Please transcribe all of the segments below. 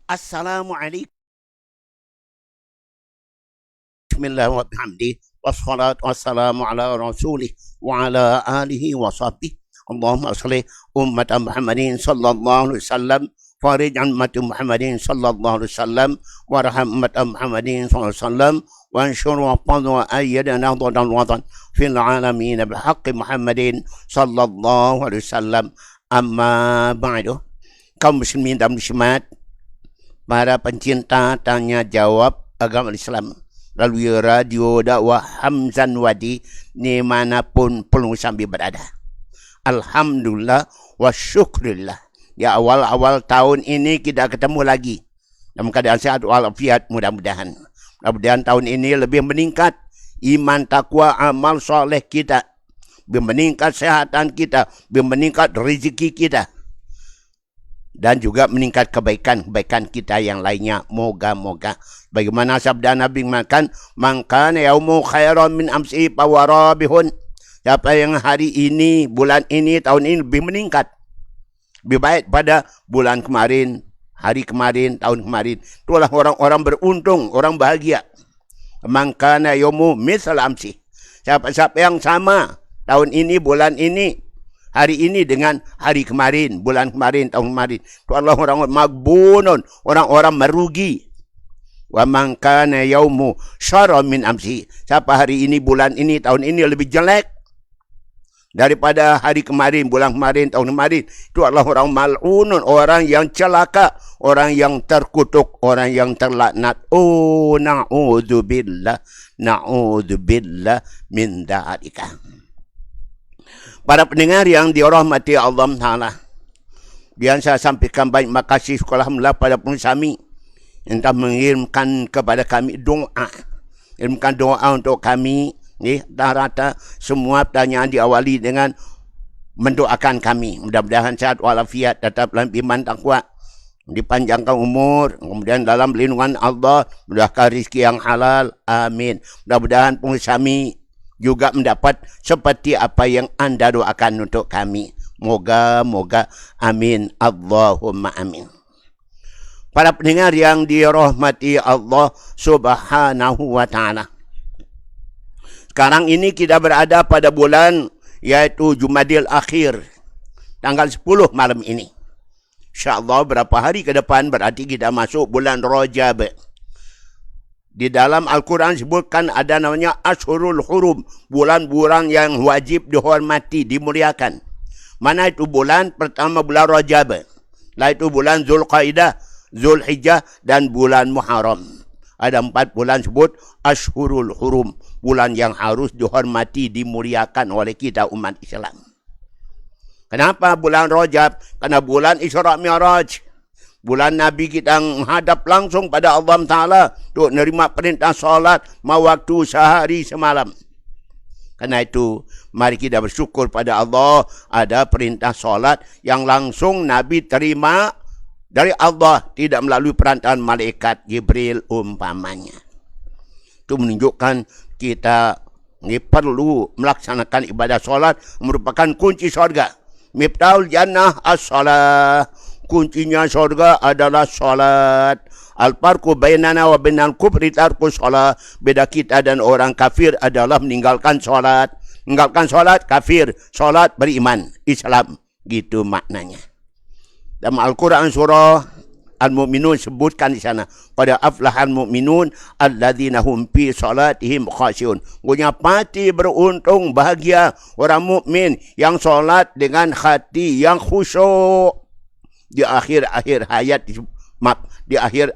Assalamualaikum. Bismillah wa bihamdi. Wassalatu wassalamu ala rasulih wa ala alihi wa sahbihi. Allahumma salli ummat Muhammadin sallallahu alaihi wasallam. Farij an umat Muhammadin sallallahu alaihi wasallam. Warham umat Muhammadin sallallahu alaihi wasallam. Wansyur wa qadha wa ayyada nahdatan watan fil alamin bihaqqi Muhammadin sallallahu alaihi wasallam. Amma ba'du. Kaum muslimin dan muslimat, para pencinta tanya jawab agama Islam melalui radio dakwah Hamzan Wadi dimanapun pengusaha berada. Alhamdulillah wa syukurillah. Di awal-awal tahun ini kita ketemu lagi dalam keadaan sehat walafiat, mudah-mudahan. Mudah-mudahan tahun ini lebih meningkat iman, takwa, amal soleh kita, lebih meningkat kesehatan kita, lebih meningkat rezeki kita, dan juga meningkat kebaikan-kebaikan kita yang lainnya. Moga-moga. Bagaimana sabda Nabi mengatakan, "Man kana yaumu khairan min amsi fawarabihun." Siapa yang hari ini, bulan ini, tahun ini lebih meningkat, lebih baik pada bulan kemarin, hari kemarin, tahun kemarin, itulah orang-orang beruntung, orang bahagia. Man kana yaumu misal amsi. Siapa-siapa yang sama tahun ini, bulan ini, hari ini dengan hari kemarin, bulan kemarin, tahun kemarin, itu adalah orang-orang magbunun, orang-orang merugi. Wa man kana yaumu syarra min amsi. Siapa hari ini, bulan ini, tahun ini lebih jelek daripada hari kemarin, bulan kemarin, tahun kemarin, itu adalah orang mal'unun, orang yang celaka, orang yang terkutuk, orang yang terlaknat. Oh, na'udzubillah, na'udzubillah min dzalika. Para pendengar yang dirahmati Allah Ta'ala, biar saya sampaikan banyak makasih alhamdulillah pada pengusaha yang telah mengirimkan kepada kami doa. Kirimkan doa untuk kami. Rata-rata semua pertanyaan diawali dengan mendoakan kami. Mudah-mudahan sehat walafiat, tetap dalam iman takwa, dipanjangkan umur, kemudian dalam lindungan Allah, mudahkan rezeki yang halal. Amin. Mudah-mudahan pengusaha juga mendapat seperti apa yang Anda doakan untuk kami. Moga-moga. Amin. Allahumma amin. Para pendengar yang dirahmati Allah Subhanahu wa ta'ala, sekarang ini kita berada pada bulan yaitu Jumadil Akhir, tanggal 10 malam ini. InsyaAllah berapa hari ke depan berarti kita masuk bulan Rajab. Di dalam Al-Quran sebutkan ada namanya Ashurul Hurum, bulan-bulan yang wajib dihormati, dimuliakan. Mana itu bulan? Pertama bulan Rajab, lalu itu bulan Zulqaidah, Zulhijjah, dan bulan Muharram. Ada 4 bulan sebut Ashurul Hurum, bulan yang harus dihormati, dimuliakan oleh kita umat Islam. Kenapa bulan Rajab? Karena bulan Isra Mi'raj. Bulan Nabi kita menghadap langsung pada Allah Ta'ala untuk menerima perintah solat waktu sehari semalam. Karena itu, mari kita bersyukur pada Allah ada perintah solat yang langsung Nabi terima dari Allah, tidak melalui perantaraan malaikat Jibril umpamanya. Itu menunjukkan kita ini perlu melaksanakan ibadah solat, merupakan kunci surga. Miftahul jannah as-salah. Kuncinya surga adalah solat. Al-farqu bainana wa bainal kufri tarku solat. Beda kita dan orang kafir adalah meninggalkan solat. Meninggalkan solat kafir, solat beriman Islam. Gitu maknanya. Dalam Al-Quran surah Al-Mu'minun sebutkan di sana, pada aflahal mu'minun alladzina hum fi salatihim khasyi'un. Punya pasti beruntung, bahagia orang mukmin yang solat dengan hati yang khusyuk. Di akhir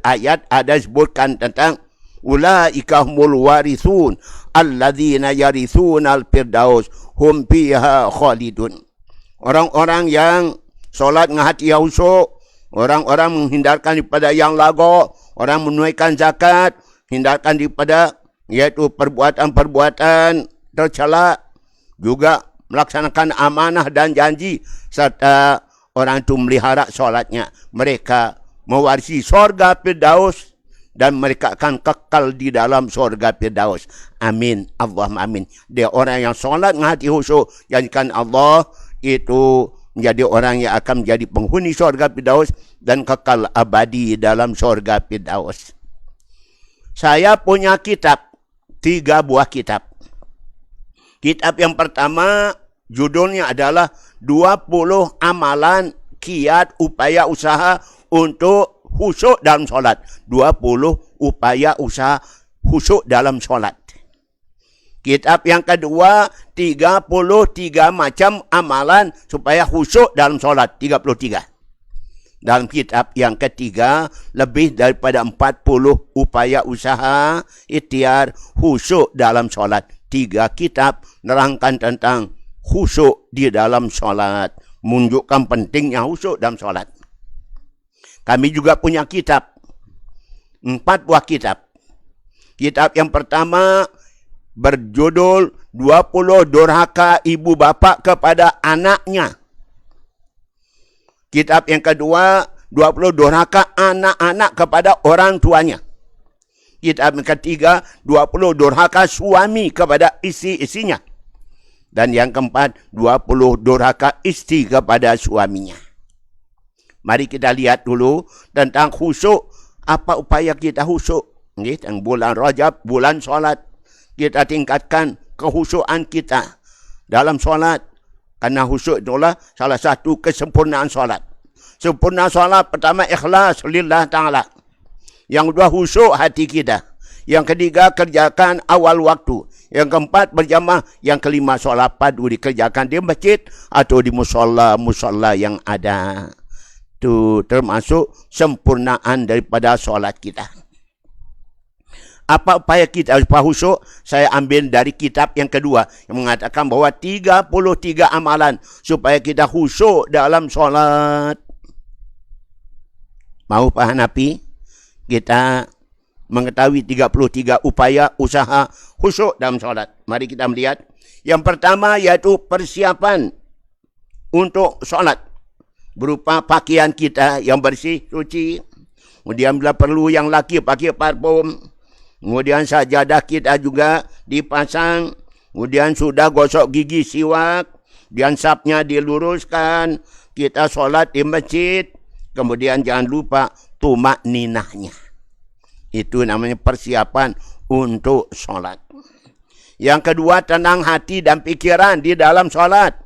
ayat ada sebutkan tentang ulaika humul warithun alladzina yarithuna al-firdaus hum fiha khalidun. Orang-orang yang solat dengan hati yang khusyuk, orang-orang menghindarkan daripada yang lagu, orang menunaikan zakat, hindarkan daripada yaitu perbuatan-perbuatan tercela, juga melaksanakan amanah dan janji, serta orang itu melihara solatnya. Mereka mewarisi surga Firdaus dan mereka akan kekal di dalam surga Firdaus. Amin. Allahumma amin. Dia orang yang solat dengan hati khusyuk, jadikan Allah itu menjadi orang yang akan menjadi penghuni syurga Firdaus dan kekal abadi dalam syurga Firdaus. Saya punya kitab, 3 buah kitab. Kitab yang pertama judulnya adalah 20 amalan kiat upaya usaha untuk khusyuk dalam solat. 20 upaya usaha khusyuk dalam solat. Kitab yang kedua, 33 macam amalan supaya khusyuk dalam solat. 33. Dalam kitab yang ketiga, lebih daripada 40 upaya usaha ikhtiar khusyuk dalam solat. 3 kitab nerangkan tentang khusyuk di dalam solat. Menunjukkan pentingnya khusyuk dalam solat. Kami juga punya kitab. 4 buah kitab. Kitab yang pertama berjudul 20 durhaka ibu bapa kepada anaknya. Kitab yang kedua, 20 durhaka anak-anak kepada orang tuanya. Kitab yang ketiga, 20 durhaka suami kepada istri-istrinya. Dan yang keempat, 20 durhaka istri kepada suaminya. Mari kita lihat dulu tentang khusyuk. Apa upaya kita khusyuk? Tentang bulan Rajab, bulan solat. Kita tingkatkan kehusyukan kita dalam solat. Karena khusyuk itulah salah satu kesempurnaan solat. Sempurna solat pertama ikhlas lillah ta'ala. Yang kedua khusyuk hati kita. Yang ketiga kerjakan awal waktu. Yang keempat berjamaah. Yang kelima solat padu dikerjakan di masjid atau di musola yang ada. Itu termasuk sempurnaan daripada solat kita. Apa upaya kita supaya khusyuk? Saya ambil dari kitab yang kedua yang mengatakan bahawa 33 amalan supaya kita khusyuk dalam solat. Mau Pak Hanafi? Kita mengetahui 33 upaya usaha khusyuk dalam solat. Mari kita melihat. Yang pertama iaitu persiapan untuk solat. Berupa pakaian kita yang bersih, suci. Kemudian bila perlu yang laki pakai parfum. Kemudian sajadah kita juga dipasang. Kemudian sudah gosok gigi siwak. Kemudian sapnya diluruskan. Kita solat di masjid. Kemudian jangan lupa tumak ninahnya. Itu namanya persiapan untuk solat. Yang kedua, tenang hati dan pikiran di dalam solat.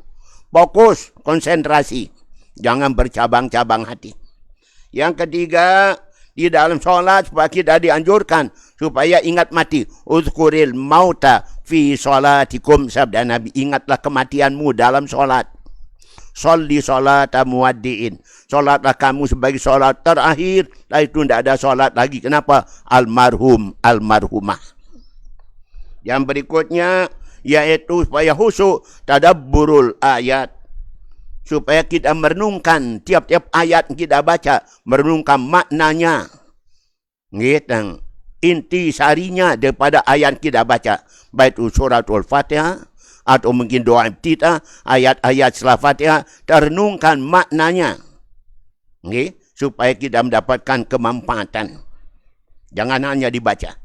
Fokus, konsentrasi. Jangan bercabang-cabang hati. Yang ketiga, di dalam solat supaya kita dianjurkan supaya ingat mati. Uzkuril mauta fi solatikum, sabda Nabi. Ingatlah kematianmu dalam solat. Sholli solata muwaddi'in. Solatlah kamu sebagai solat terakhir. Setelah itu tidak ada solat lagi. Kenapa? Almarhum, almarhumah. Yang berikutnya yaitu supaya khusyuk tadabburul ayat. Supaya kita merenungkan tiap-tiap ayat yang kita baca. Merenungkan maknanya. Gitu. Inti sarinya daripada ayat kita baca. Baik itu suratul Fatihah. Atau mungkin doa ibtidah. Ayat-ayat setelah Fatihah. Terenungkan maknanya. Supaya kita mendapatkan kemanfaatan. Jangan hanya dibaca.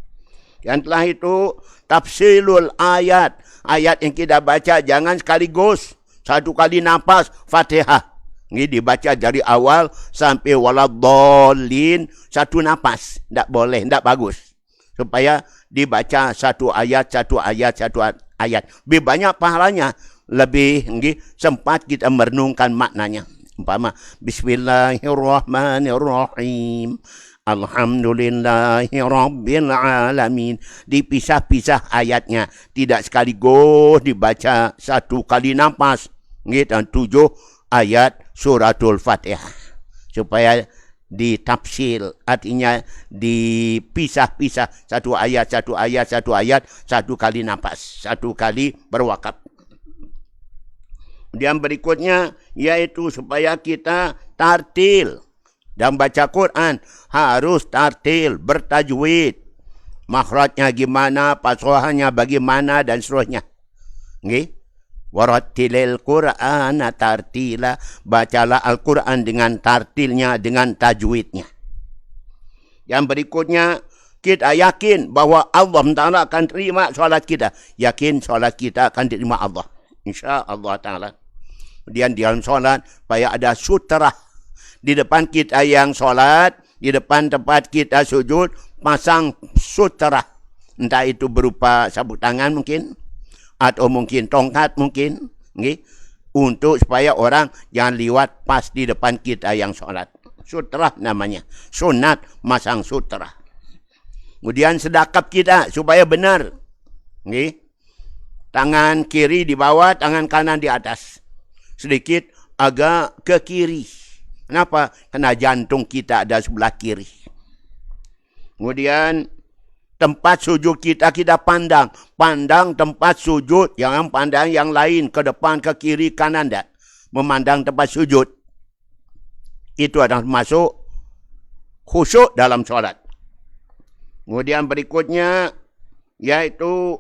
Yang telah itu tafsilul ayat. Ayat yang kita baca jangan sekaligus. Satu kali nafas Fatihah. Ini dibaca dari awal sampai waladhdallin. Satu nafas. Tak boleh, tak bagus. Supaya dibaca satu ayat. Lebih banyak pahalanya. Lebih sempat kita merenungkan maknanya. Umpama Bismillahirrahmanirrahim. Alhamdulillahi Rabbil Alamin. Dipisah-pisah ayatnya. Tidak sekaligus dibaca satu kali nafas. Dan 7 ayat suratul Fatihah. Supaya ditafsil. Artinya dipisah-pisah. Satu ayat, satu kali nafas. Satu kali berwakaf. Yang berikutnya yaitu supaya kita tartil. Dan baca Quran harus tartil, bertajwid. Makhrajnya gimana, fashahannya bagaimana dan seterusnya. Warattilil Qur'ana tartila. Bacalah Al-Quran dengan tartilnya, dengan tajwidnya. Yang berikutnya, kita yakin bahawa Allah Ta'ala akan terima solat kita. Yakin solat kita akan diterima Allah. InsyaAllah Ta'ala. Kemudian di dalam solat, supaya ada sutrah. Di depan kita yang solat, di depan tempat kita sujud, pasang sutrah. Entah itu berupa sabuk tangan mungkin, atau mungkin tongkat mungkin, okay? Untuk supaya orang jangan liwat pas di depan kita yang solat. Sutrah namanya. Sunat masang sutrah. Kemudian sedekap kita supaya benar. Okay? Tangan kiri di bawah, tangan kanan di atas. Sedikit agak ke kiri. Kenapa? Karena jantung kita ada sebelah kiri. Kemudian tempat sujud kita pandang. Pandang tempat sujud, jangan pandang yang lain. Ke depan, ke kiri, kanan. Tak. Memandang tempat sujud. Itu adalah masuk khusyuk dalam solat. Kemudian berikutnya, yaitu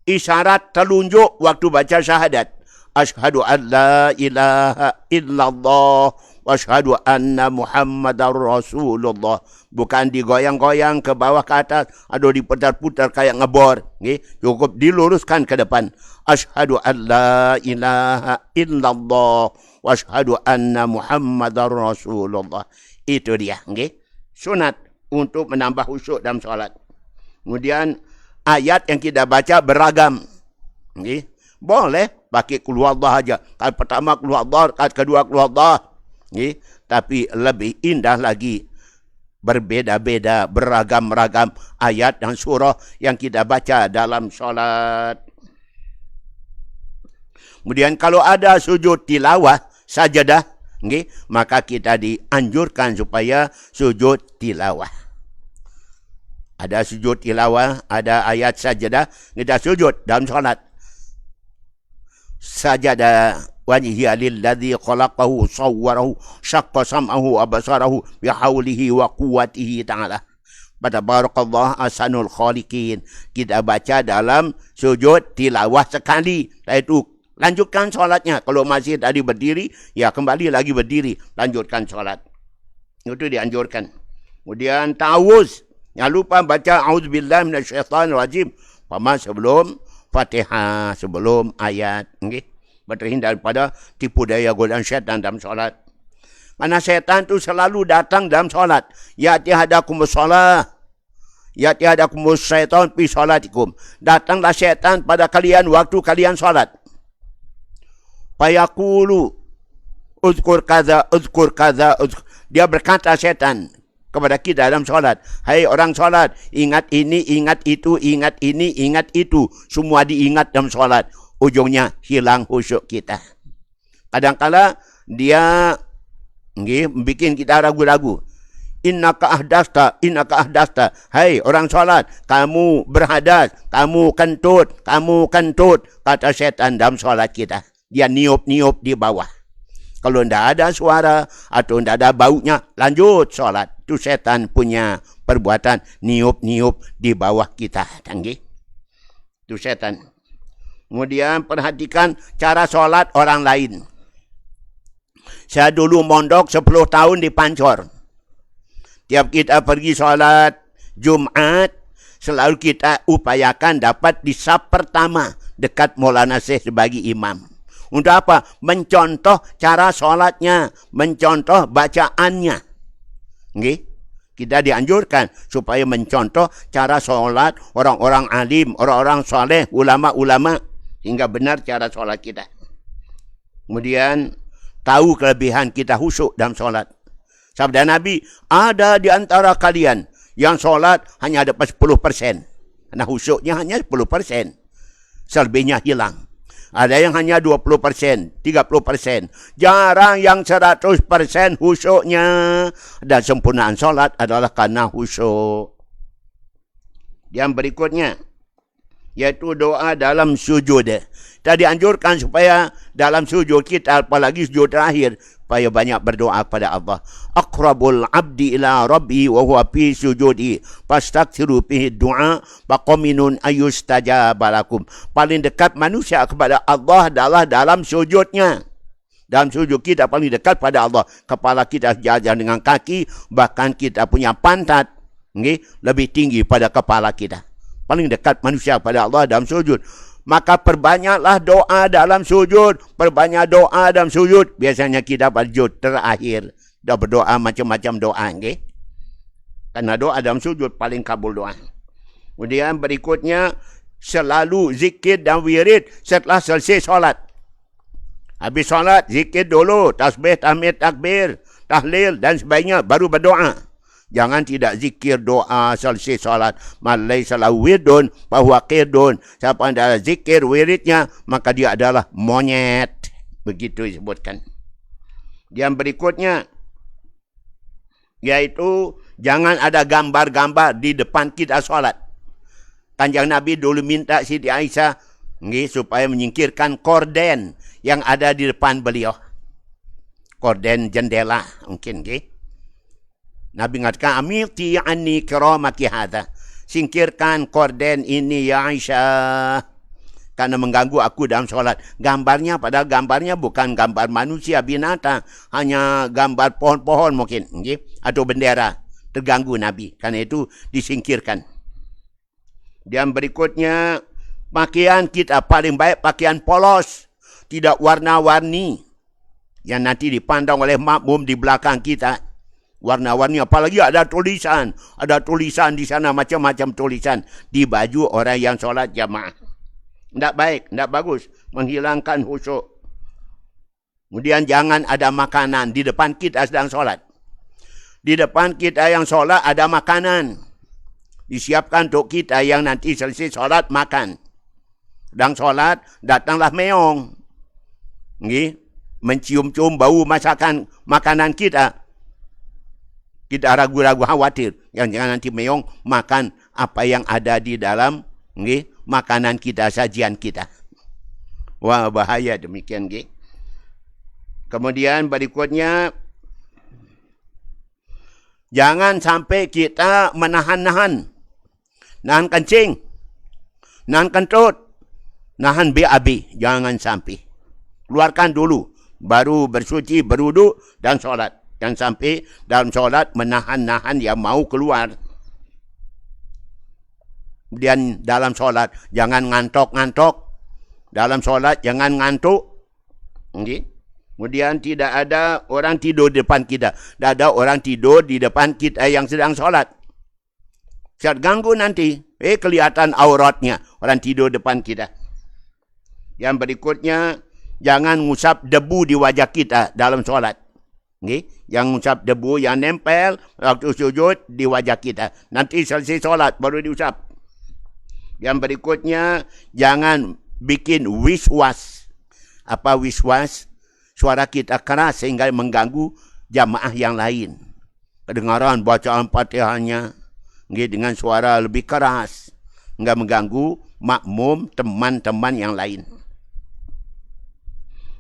isyarat telunjuk waktu baca syahadat. Asyhadu an la ilaha illallah wa asyhadu anna Muhammadar Rasulullah. Bukan digoyang-goyang ke bawah ke atas atau diputar-putar kayak ngebor. Okay? Cukup diluruskan ke depan. Asyhadu an la ilaha illallah wa asyhadu anna Muhammadar Rasulullah. Itu dia. Okay? Sunat untuk menambah khusyuk dalam solat. Kemudian ayat yang kita baca beragam. Okay? Boleh pakai qul huwallah aja. Kali pertama qul huwallah, kali kedua qul huwallah. Okay? Tapi lebih indah lagi berbeda-beda, beragam-ragam ayat dan surah yang kita baca dalam solat. Kemudian kalau ada sujud tilawah, sajadah, okay? Maka kita dianjurkan supaya sujud tilawah. Ada sujud tilawah, ada ayat sajadah, kita sujud dalam solat. Sajadah wajhiya lilladzi khalaqahu sawwarahu syaqqa sam'ahu absarahu bihaulihi wa quwwatihi ta'ala. Tabarakallah ahsanul khaliqin. Kita baca dalam sujud tilawah sekali. Itu lanjutkan solatnya. Kalau masih tadi berdiri, ya kembali lagi berdiri. Lanjutkan solat. Itu dianjurkan. Kemudian ta'awuz. Jangan lupa baca a'udzubillahi minasyaitonirrajim. Pama sebelum Fatihah, sebelum ayat. Okay? Berterhindar daripada tipu daya godaan syaitan dalam solat. Karena syaitan itu selalu datang dalam solat. Ya'ti hadakumus solah. Ya'ti hadakumus syaitan fi solatikum. Datanglah syaitan pada kalian waktu kalian solat. Fayaqulu uzkur kaza, uzkur kaza, uzkur. Dia berkata syaitan kepada kita dalam solat. Hai orang solat, ingat ini, ingat itu, ingat ini, ingat itu. Semua diingat dalam solat. Ujungnya hilang khusyuk kita. Kadang-kala dia bikin kita ragu-ragu. Innaka ahdasta, innaka ahdasta. Hai orang solat, kamu berhadas, kamu kentut, kamu kentut. Kata syaitan dalam solat kita. Dia niup-niup di bawah. Kalau tidak ada suara atau tidak ada baunya, lanjut solat. Itu syaitan punya perbuatan niup-niup di bawah kita. Canggih. Itu syaitan. Kemudian perhatikan cara solat orang lain. Saya dulu mondok 10 tahun di Pancor. Tiap kita pergi solat Jumat, selalu kita upayakan dapat di saf pertama dekat Maulana Syekh sebagai imam. Untuk apa? Mencontoh cara solatnya, mencontoh bacaannya. Okay? Kita dianjurkan supaya mencontoh cara solat orang-orang alim, orang-orang soleh, ulama-ulama. Hingga benar cara solat kita. Kemudian, tahu kelebihan kita khusyuk dalam solat. Sabda Nabi, ada di antara kalian yang solat hanya dapat 10%. Karena khusyuknya hanya 10%. Selebihnya hilang. Ada yang hanya 20%, 30%. Jarang yang 100% khusyuknya. Dan sempurnaan solat adalah karena khusyuk. Yang berikutnya, yaitu doa dalam sujud. Kita dianjurkan supaya dalam sujud kita, apalagi sujud terakhir, supaya banyak berdoa kepada Allah. Aqrabul abdi ila rabbi wa huwa fi sujudi fastaghfiru fihi du'a faqaminun ayustajaba lakum. Paling dekat manusia kepada Allah adalah dalam sujudnya. Dalam sujud kita paling dekat pada Allah. Kepala kita sejajar dengan kaki, bahkan kita punya pantat lebih tinggi pada kepala kita. Paling dekat manusia pada Allah dalam sujud. Maka perbanyaklah doa dalam sujud. Perbanyak doa dalam sujud. Biasanya kita pada sujud terakhir. Dah berdoa macam-macam doa. Okay? Karena doa dalam sujud paling kabul doa. Kemudian berikutnya, selalu zikir dan wirid setelah selesai solat. Habis solat, zikir dulu. Tasbih, tahmid, takbir, tahlil dan sebagainya. Baru berdoa. Jangan tidak zikir doa selesai solat. Malai salahu wirdun bahwa qirdun. Siapa yang ada zikir wiridnya, maka dia adalah monyet. Begitu disebutkan. Yang berikutnya, yaitu jangan ada gambar-gambar di depan kita solat. Kanjeng Nabi dulu minta Siti Aisyah supaya menyingkirkan korden yang ada di depan beliau. Korden jendela mungkin. Nabi mengatakan, amilti anni kiramaki hadha. Singkirkan korden ini ya Aisyah. Karena mengganggu aku dalam solat. Gambarnya, padahal gambarnya bukan gambar manusia, binatang. Hanya gambar pohon-pohon mungkin. Atau bendera. Terganggu Nabi. Karena itu disingkirkan. Dan berikutnya, pakaian kita paling baik pakaian polos. Tidak warna-warni. Yang nanti dipandang oleh makmum di belakang kita. Warna-warni, apalagi ada tulisan. Ada tulisan di sana, macam-macam tulisan. Di baju orang yang solat jamaah. Tidak baik, tidak bagus. Menghilangkan khusyuk. Kemudian jangan ada makanan di depan kita sedang solat. Di depan kita yang solat ada makanan. Disiapkan untuk kita yang nanti selesai solat makan. Sedang solat, datanglah meong. Mencium-cium bau masakan makanan kita. Kita ragu-ragu khawatir. Yang jangan nanti meong makan apa yang ada di dalam makanan kita, sajian kita. Wah, bahaya demikian. Kemudian berikutnya, jangan sampai kita menahan-nahan. Nahan kencing. Nahan kentut. Nahan BAB. Jangan sampai. Keluarkan dulu. Baru bersuci, berwuduk dan solat. Jangan sampai dalam solat menahan-nahan yang mau keluar. Kemudian dalam solat jangan ngantok-ngantok. Dalam solat jangan ngantuk. Kemudian tidak ada orang tidur di depan kita. Tidak ada orang tidur di depan kita yang sedang solat. Siap ganggu nanti. Kelihatan auratnya. Orang tidur depan kita. Yang berikutnya, jangan ngusap debu di wajah kita dalam solat. Yang ngusap debu yang nempel waktu sujud di wajah kita. Nanti selesai solat baru diusap. Yang berikutnya, jangan bikin wiswas. Apa wiswas? Suara kita keras sehingga mengganggu jamaah yang lain. Kedengaran bacaan Fatihahnya dengan suara lebih keras. Hingga mengganggu makmum, teman-teman yang lain.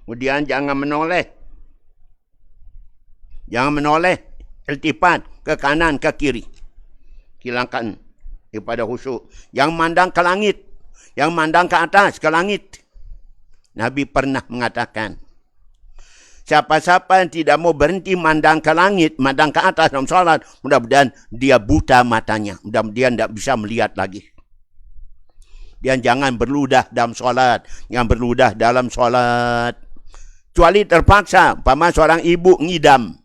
Kemudian jangan menoleh. Jangan menoleh. Iltifat ke kanan, ke kiri. Hilangkan daripada khusyuk. Yang mandang ke langit. Yang mandang ke atas, ke langit. Nabi pernah mengatakan, siapa-siapa yang tidak mau berhenti mandang ke langit, mandang ke atas dalam solat, mudah-mudahan dia buta matanya. Mudah-mudahan tidak bisa melihat lagi. Dan jangan berludah dalam solat. Jangan berludah dalam solat. Kecuali terpaksa, umpama seorang ibu ngidam.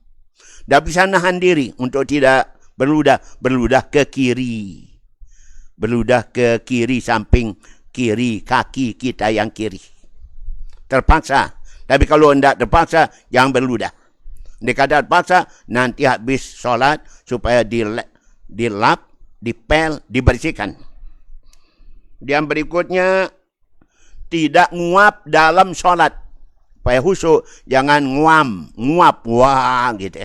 Tidak bisa nahan diri untuk tidak berludah. Berludah ke kiri. Berludah ke kiri, samping kiri, kaki kita yang kiri. Terpaksa. Tapi kalau tidak terpaksa, jangan berludah. Jika kada terpaksa, nanti habis solat supaya dilap, dipel, dibersihkan. Dan berikutnya, tidak nguap dalam solat. Supaya khusyuk, jangan nguap, wah gitu.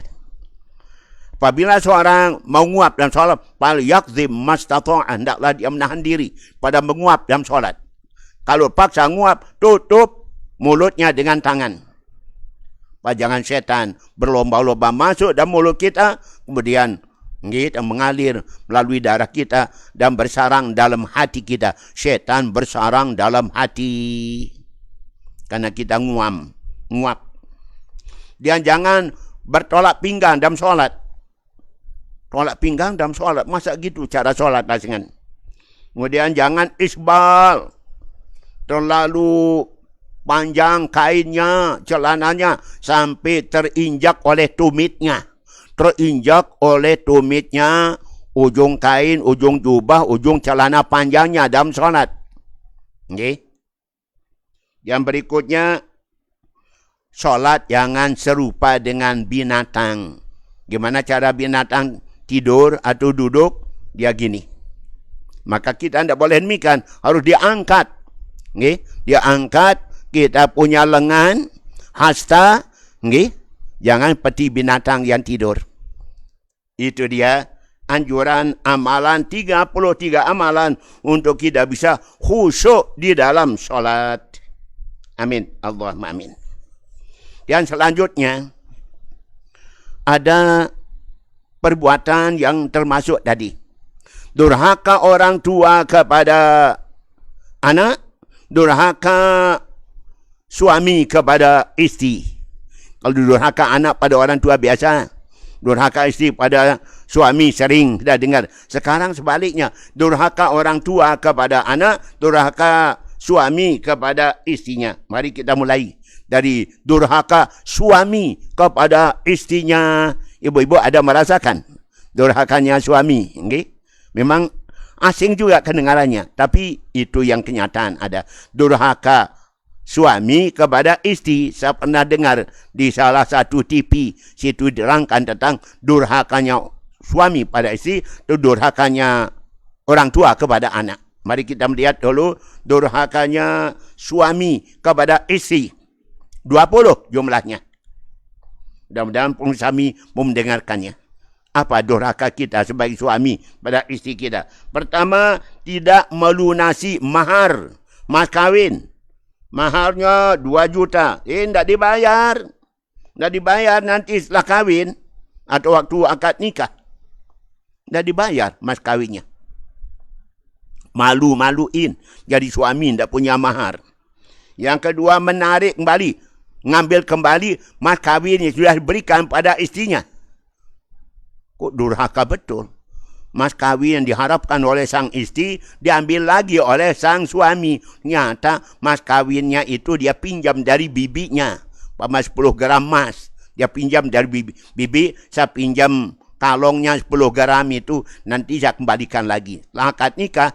Apabila seorang mau nguap dalam solat, fal yakzim mastata'an, hendaklah dia menahan diri pada menguap dalam solat. Kalau paksa nguap, tutup mulutnya dengan tangan. Jangan setan berlomba-lomba masuk dalam mulut kita, kemudian mengalir melalui darah kita dan bersarang dalam hati kita. Setan bersarang dalam hati karena kita nguap. Dan jangan bertolak pinggang dalam solat. Tolak pinggang dalam solat, masa gitu cara solat pasangan. Kemudian jangan isbal. terlalu panjang kainnya, celananya, sampai terinjak oleh tumitnya. Terinjak oleh tumitnya, ujung kain, ujung jubah, ujung celana panjangnya dalam solat. Okay. Yang berikutnya, solat jangan serupa dengan binatang. Gimana cara binatang tidur atau duduk? Dia gini. Maka kita tidak boleh demikian. Harus diangkat. Okay. Dia angkat. Kita punya lengan. Hasta. Okay. Jangan seperti binatang yang tidur. Itu dia anjuran amalan. 33 amalan. Untuk kita bisa khusyuk di dalam solat. Amin. Allahumma amin. Dan selanjutnya, ada perbuatan yang termasuk tadi. Durhaka orang tua kepada anak, durhaka suami kepada isteri. Kalau durhaka anak pada orang tua biasa, durhaka isteri pada suami sering kita dengar. Sekarang sebaliknya, durhaka orang tua kepada anak, durhaka suami kepada istrinya. Mari kita mulai dari durhaka suami kepada istrinya. Ibu-ibu ada merasakan durhakanya suami. Okay? Memang asing juga kedengarannya. Tapi itu yang kenyataan ada. Durhaka suami kepada istri. Saya pernah dengar di salah satu TV. Situ dirangkan tentang durhakanya suami pada istri. Itu durhakanya orang tua kepada anak. Mari kita melihat dulu durhakanya suami kepada istri. 20 jumlahnya. Mudah-mudahan pengusaha mendengarkannya. Apa durhaka kita sebagai suami pada istri kita? Pertama, tidak melunasi mahar. Mas kawin. Maharnya 2 juta. Tidak dibayar. Tidak dibayar nanti setelah kawin. Atau waktu akad nikah. Tidak dibayar mas kawinnya. Malu-maluin. Jadi suami tidak punya mahar. Yang kedua, menarik kembali. Ngambil kembali mas kawin yang sudah diberikan pada istrinya. Kok durhaka betul. Mas kawin yang diharapkan oleh sang istri, diambil lagi oleh sang suami. Nyata mas kawinnya itu dia pinjam dari bibinya. Paman 10 gram emas. Dia pinjam dari bibi. Saya pinjam kalongnya 10 gram itu. Nanti saya kembalikan lagi. Setelah akad nikah,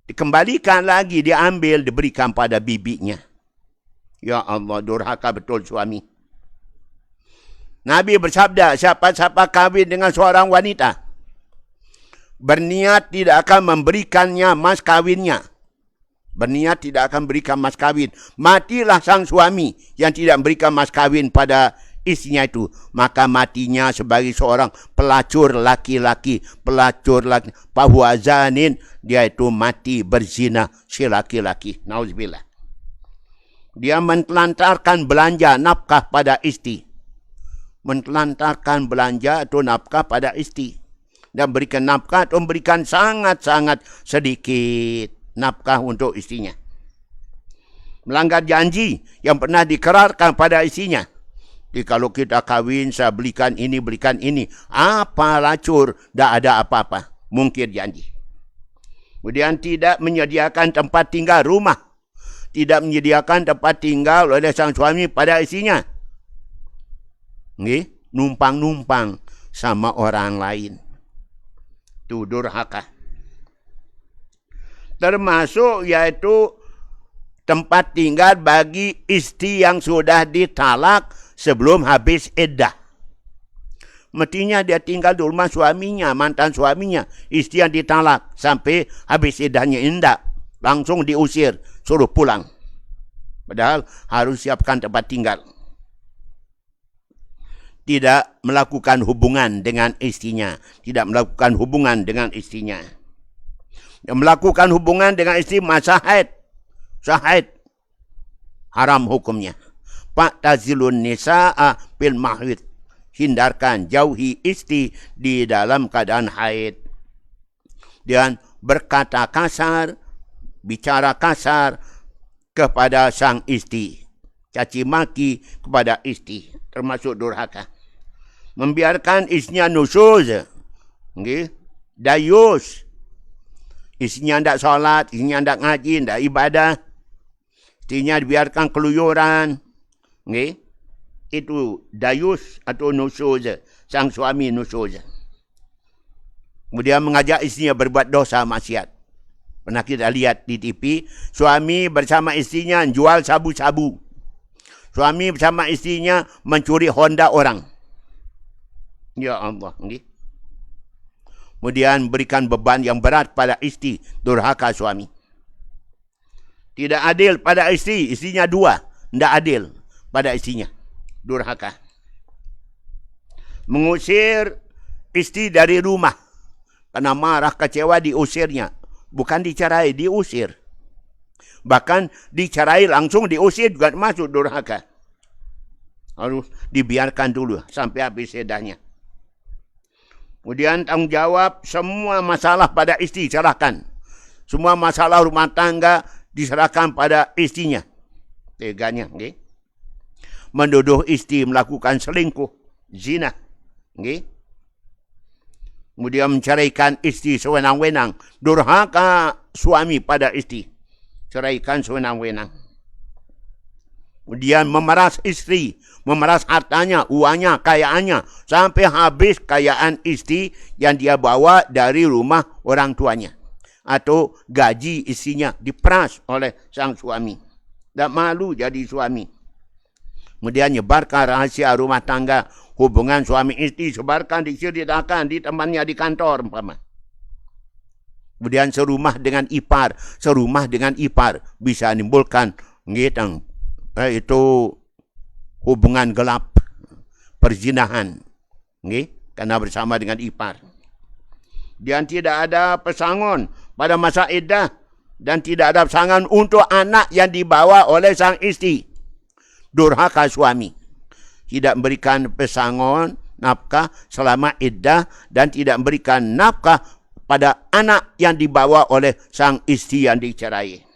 dikembalikan lagi, diambil, diberikan pada bibinya. Ya Allah, durhaka betul suami. Nabi bersabda, siapa-siapa kawin dengan seorang wanita, berniat tidak akan memberikannya mas kawinnya. Berniat tidak akan berikan mas kawin. Matilah sang suami yang tidak memberikan mas kawin pada istrinya itu. Maka matinya sebagai seorang pelacur laki-laki. Pelacur laki. Fahuwa zanin. Dia itu mati berzina si laki-laki. Nauzubillah. Dia mentelantarkan belanja nafkah pada istri. Mentelantarkan belanja atau nafkah pada istri. Dan berikan nafkah atau memberikan sangat-sangat sedikit nafkah untuk istrinya. Melanggar janji yang pernah dikerarkan pada istrinya. Jadi kalau kita kawin, saya belikan ini, belikan ini. Apa lacur, tak ada apa-apa. Mungkir janji. Kemudian tidak menyediakan tempat tinggal rumah. Tidak menyediakan tempat tinggal oleh sang suami pada istrinya. Numpang-numpang sama orang lain. Itu durhaka. Termasuk yaitu tempat tinggal bagi istri yang sudah ditalak sebelum habis iddah. Mestinya dia tinggal di rumah suaminya, mantan suaminya, istri yang ditalak sampai habis iddahnya. Indah, langsung diusir, suruh pulang. Padahal harus siapkan tempat tinggal. Tidak melakukan hubungan dengan istrinya, tidak melakukan hubungan dengan istrinya. Yang melakukan hubungan dengan istri masa haid, sahid, haram hukumnya. Fa'tazilun nisa'a bil mahid. Hindarkan, jauhi istri di dalam keadaan haid. Dan berkata kasar, bicara kasar kepada sang istri. Caci maki kepada istri. Termasuk durhaka. Membiarkan istrinya nusuz. Dayus. Istrinya tidak solat, istrinya tidak ngaji, tidak ibadah. Istrinya dibiarkan keluyuran. Okay? Itu dayus atau nusyuz. Sang suami nusyuz. Kemudian mengajak istrinya berbuat dosa maksiat. Pernah kita lihat di TV, suami bersama istrinya jual sabu-sabu. Suami bersama istrinya mencuri Honda orang. Ya Allah. Okay? Kemudian berikan beban yang berat pada istri, durhaka suami. Tidak adil pada istri, istrinya dua. Tidak adil pada istrinya, durhaka. Mengusir istri dari rumah. Karena marah, kecewa, diusirnya. Bukan dicerai, diusir. Bahkan dicerai langsung diusir juga masuk durhaka. Harus dibiarkan dulu sampai habis edahnya. Kemudian tanggung jawab semua masalah pada istri serahkan. Semua masalah rumah tangga diserahkan pada istrinya. Teganya. Okay? Menuduh istri melakukan selingkuh, zina. Okay? Kemudian menceraikan istri sewenang-wenang. Durhaka suami pada istri. Ceraikan sewenang-wenang. Kemudian memeras istri, memeras hartanya, uangnya, kayaannya, sampai habis kayaan istri yang dia bawa dari rumah orang tuanya. Atau gaji istrinya diperas oleh sang suami. Tak malu jadi suami. Kemudian nyebarkan rahasia rumah tangga, hubungan suami istri, sebarkan, diceritakan di temannya di kantor. Kemudian serumah dengan ipar bisa menimbulkan itu hubungan gelap, perzinahan, karena bersama dengan ipar. Dan tidak ada pesangon pada masa iddah, dan tidak ada pesangon untuk anak yang dibawa oleh sang istri. Durhaka suami, tidak memberikan pesangon, nafkah selama iddah, dan tidak memberikan nafkah pada anak yang dibawa oleh sang istri yang dicerai.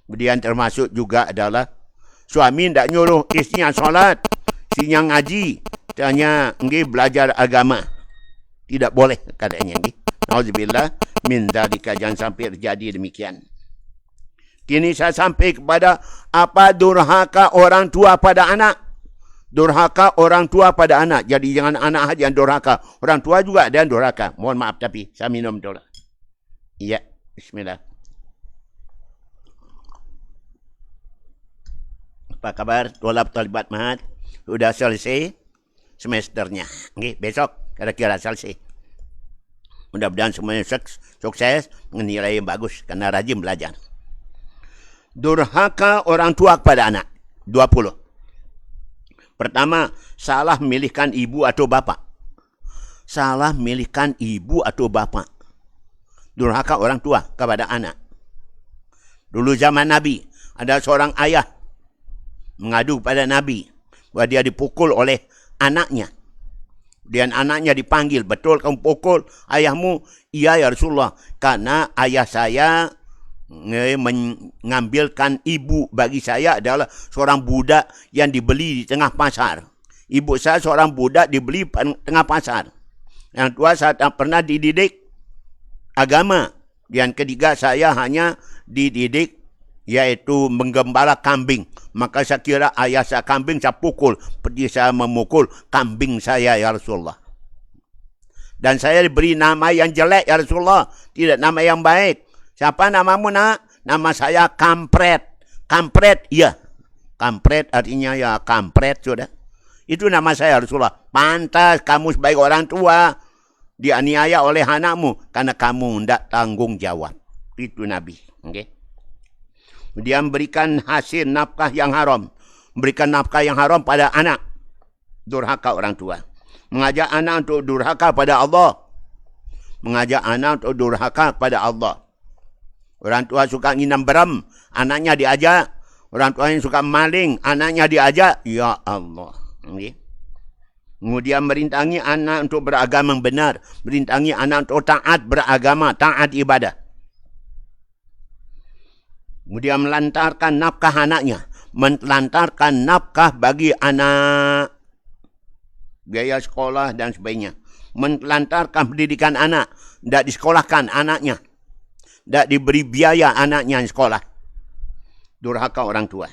Kemudian termasuk juga adalah suami tidak nyuruh istrinya solat, istrinya ngaji, hanya belajar agama. Tidak boleh katanya. Nauzubillah min dzalika, jangan sampai terjadi demikian. Kini saya sampai kepada apa durhaka orang tua pada anak. Durhaka orang tua pada anak. Jadi jangan anak saja yang durhaka. Orang tua juga ada yang durhaka. Mohon maaf tapi saya minum dulu. Iya, bismillah. Apa kabar tolab-tolibat mahat? Sudah selesai semesternya. Okay, besok kira-kira selesai. Mudah-mudahan semuanya sukses, nilai yang bagus karena rajin belajar. Durhaka orang tua kepada anak. 20. Pertama, salah memilihkan ibu atau bapa. Salah memilihkan ibu atau bapa. Durhaka orang tua kepada anak. Dulu zaman Nabi, ada seorang ayah mengadu pada Nabi bahwa dia dipukul oleh anaknya. Dan anaknya dipanggil, betul kamu pukul ayahmu? Iya ya Rasulullah, karena ayah saya mengambilkan ibu bagi saya adalah seorang budak yang dibeli di tengah pasar. Ibu saya seorang budak dibeli di tengah pasar. Yang tua saya tak pernah dididik agama. Yang ketiga saya hanya dididik yaitu menggembala kambing. Maka saya kira ayah saya kambing saya pukul. Seperti saya memukul kambing saya ya Rasulullah. Dan saya diberi nama yang jelek ya Rasulullah. Tidak nama yang baik. Siapa namamu nak? Nama saya Kampret. Kampret, iya. Kampret artinya ya kampret sudah. Itu nama saya Rasulullah. Pantas kamu sebagai orang tua dianiaya oleh anakmu. Karena kamu tidak tanggung jawab. Itu Nabi. Okay? Kemudian berikan hasil nafkah yang haram. Berikan nafkah yang haram pada anak. Durhaka orang tua. Mengajak anak untuk durhaka pada Allah. Mengajak anak untuk durhaka pada Allah. Orang tua suka nginam beram, anaknya diajak. Orang tua yang suka maling, anaknya diajak. Ya Allah. Okay. Kemudian merintangi anak untuk beragama yang benar. Merintangi anak untuk taat beragama, taat ibadah. Kemudian melantarkan nafkah anaknya. Melantarkan nafkah bagi anak. Biaya sekolah dan sebagainya. Melantarkan pendidikan anak. Tidak disekolahkan anaknya. Tidak diberi biaya anaknya yang sekolah. Durhaka orang tua.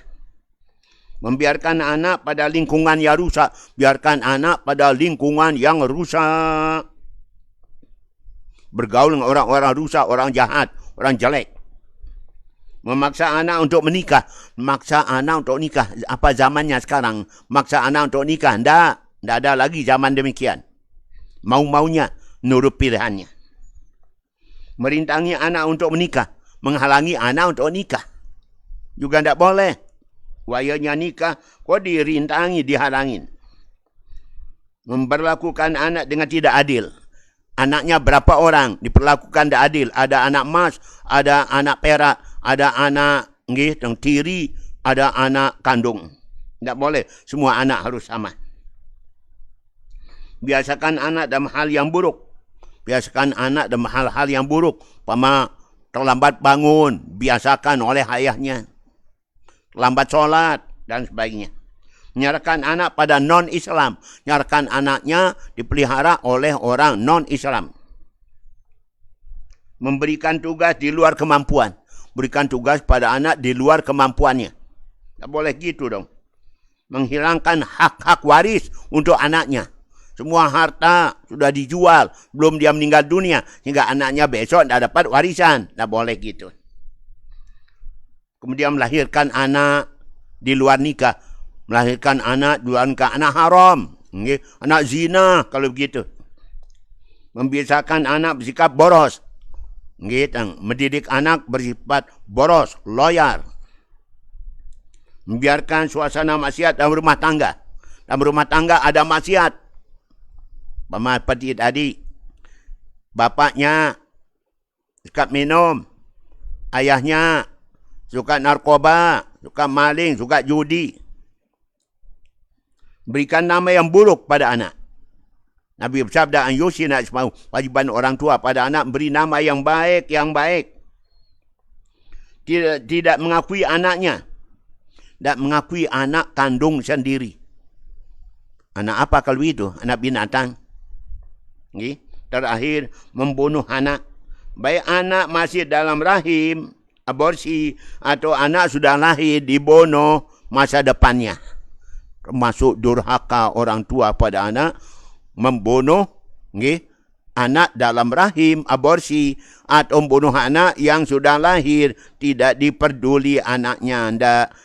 Membiarkan anak pada lingkungan yang rusak. Biarkan anak pada lingkungan yang rusak. Bergaul dengan orang-orang rusak, orang jahat, orang jelek. Memaksa anak untuk menikah. Memaksa anak untuk nikah. Apa zamannya sekarang? Maksa anak untuk nikah. Tak ada lagi zaman demikian. Mau-maunya, nurut pilihannya. Merintangi anak untuk menikah. Menghalangi anak untuk nikah. Juga tak boleh. Wayanya nikah, kau dirintangi, dihalangin. Memperlakukan anak dengan tidak adil. Anaknya berapa orang diperlakukan tidak adil. Ada anak emas, ada anak perak, ada anak tiri, ada anak kandung. Tak boleh, semua anak harus sama. Biasakan anak dalam hal yang buruk. Biasakan anak dalam hal-hal yang buruk. Pama terlambat bangun, biasakan oleh ayahnya. Lambat sholat dan sebagainya. Menyerahkan anak pada non-Islam. Menyerahkan anaknya dipelihara oleh orang non-Islam. Memberikan tugas di luar kemampuan. Berikan tugas pada anak di luar kemampuannya. Tak boleh gitu dong. Menghilangkan hak-hak waris untuk anaknya. Semua harta sudah dijual. Belum dia meninggal dunia. Sehingga anaknya besok tak dapat warisan. Tak boleh gitu. Kemudian melahirkan anak di luar nikah. Melahirkan anak di luar nikah. Anak haram. Anak zina kalau begitu. Membiasakan anak bersikap boros. Mendidik anak bersifat boros, loyal. Membiarkan suasana maksiat dalam rumah tangga. Dalam rumah tangga ada maksiat. Seperti tadi. Bapaknya suka minum. Ayahnya suka narkoba, suka maling, suka judi. Berikan nama yang buruk pada anak. Nabi bersabda, an yusina ismahu, wajiban orang tua pada anak beri nama yang baik, yang baik. Tidak mengakui anaknya. Tidak mengakui anak kandung sendiri. Anak apa kalau itu? Anak binatang. Terakhir, membunuh anak. Baik anak masih dalam rahim, aborsi, atau anak sudah lahir dibunuh masa depannya. Termasuk durhaka orang tua pada anak, membunuh anak dalam rahim, aborsi, atau membunuh anak yang sudah lahir, tidak diperduli anaknya, tidak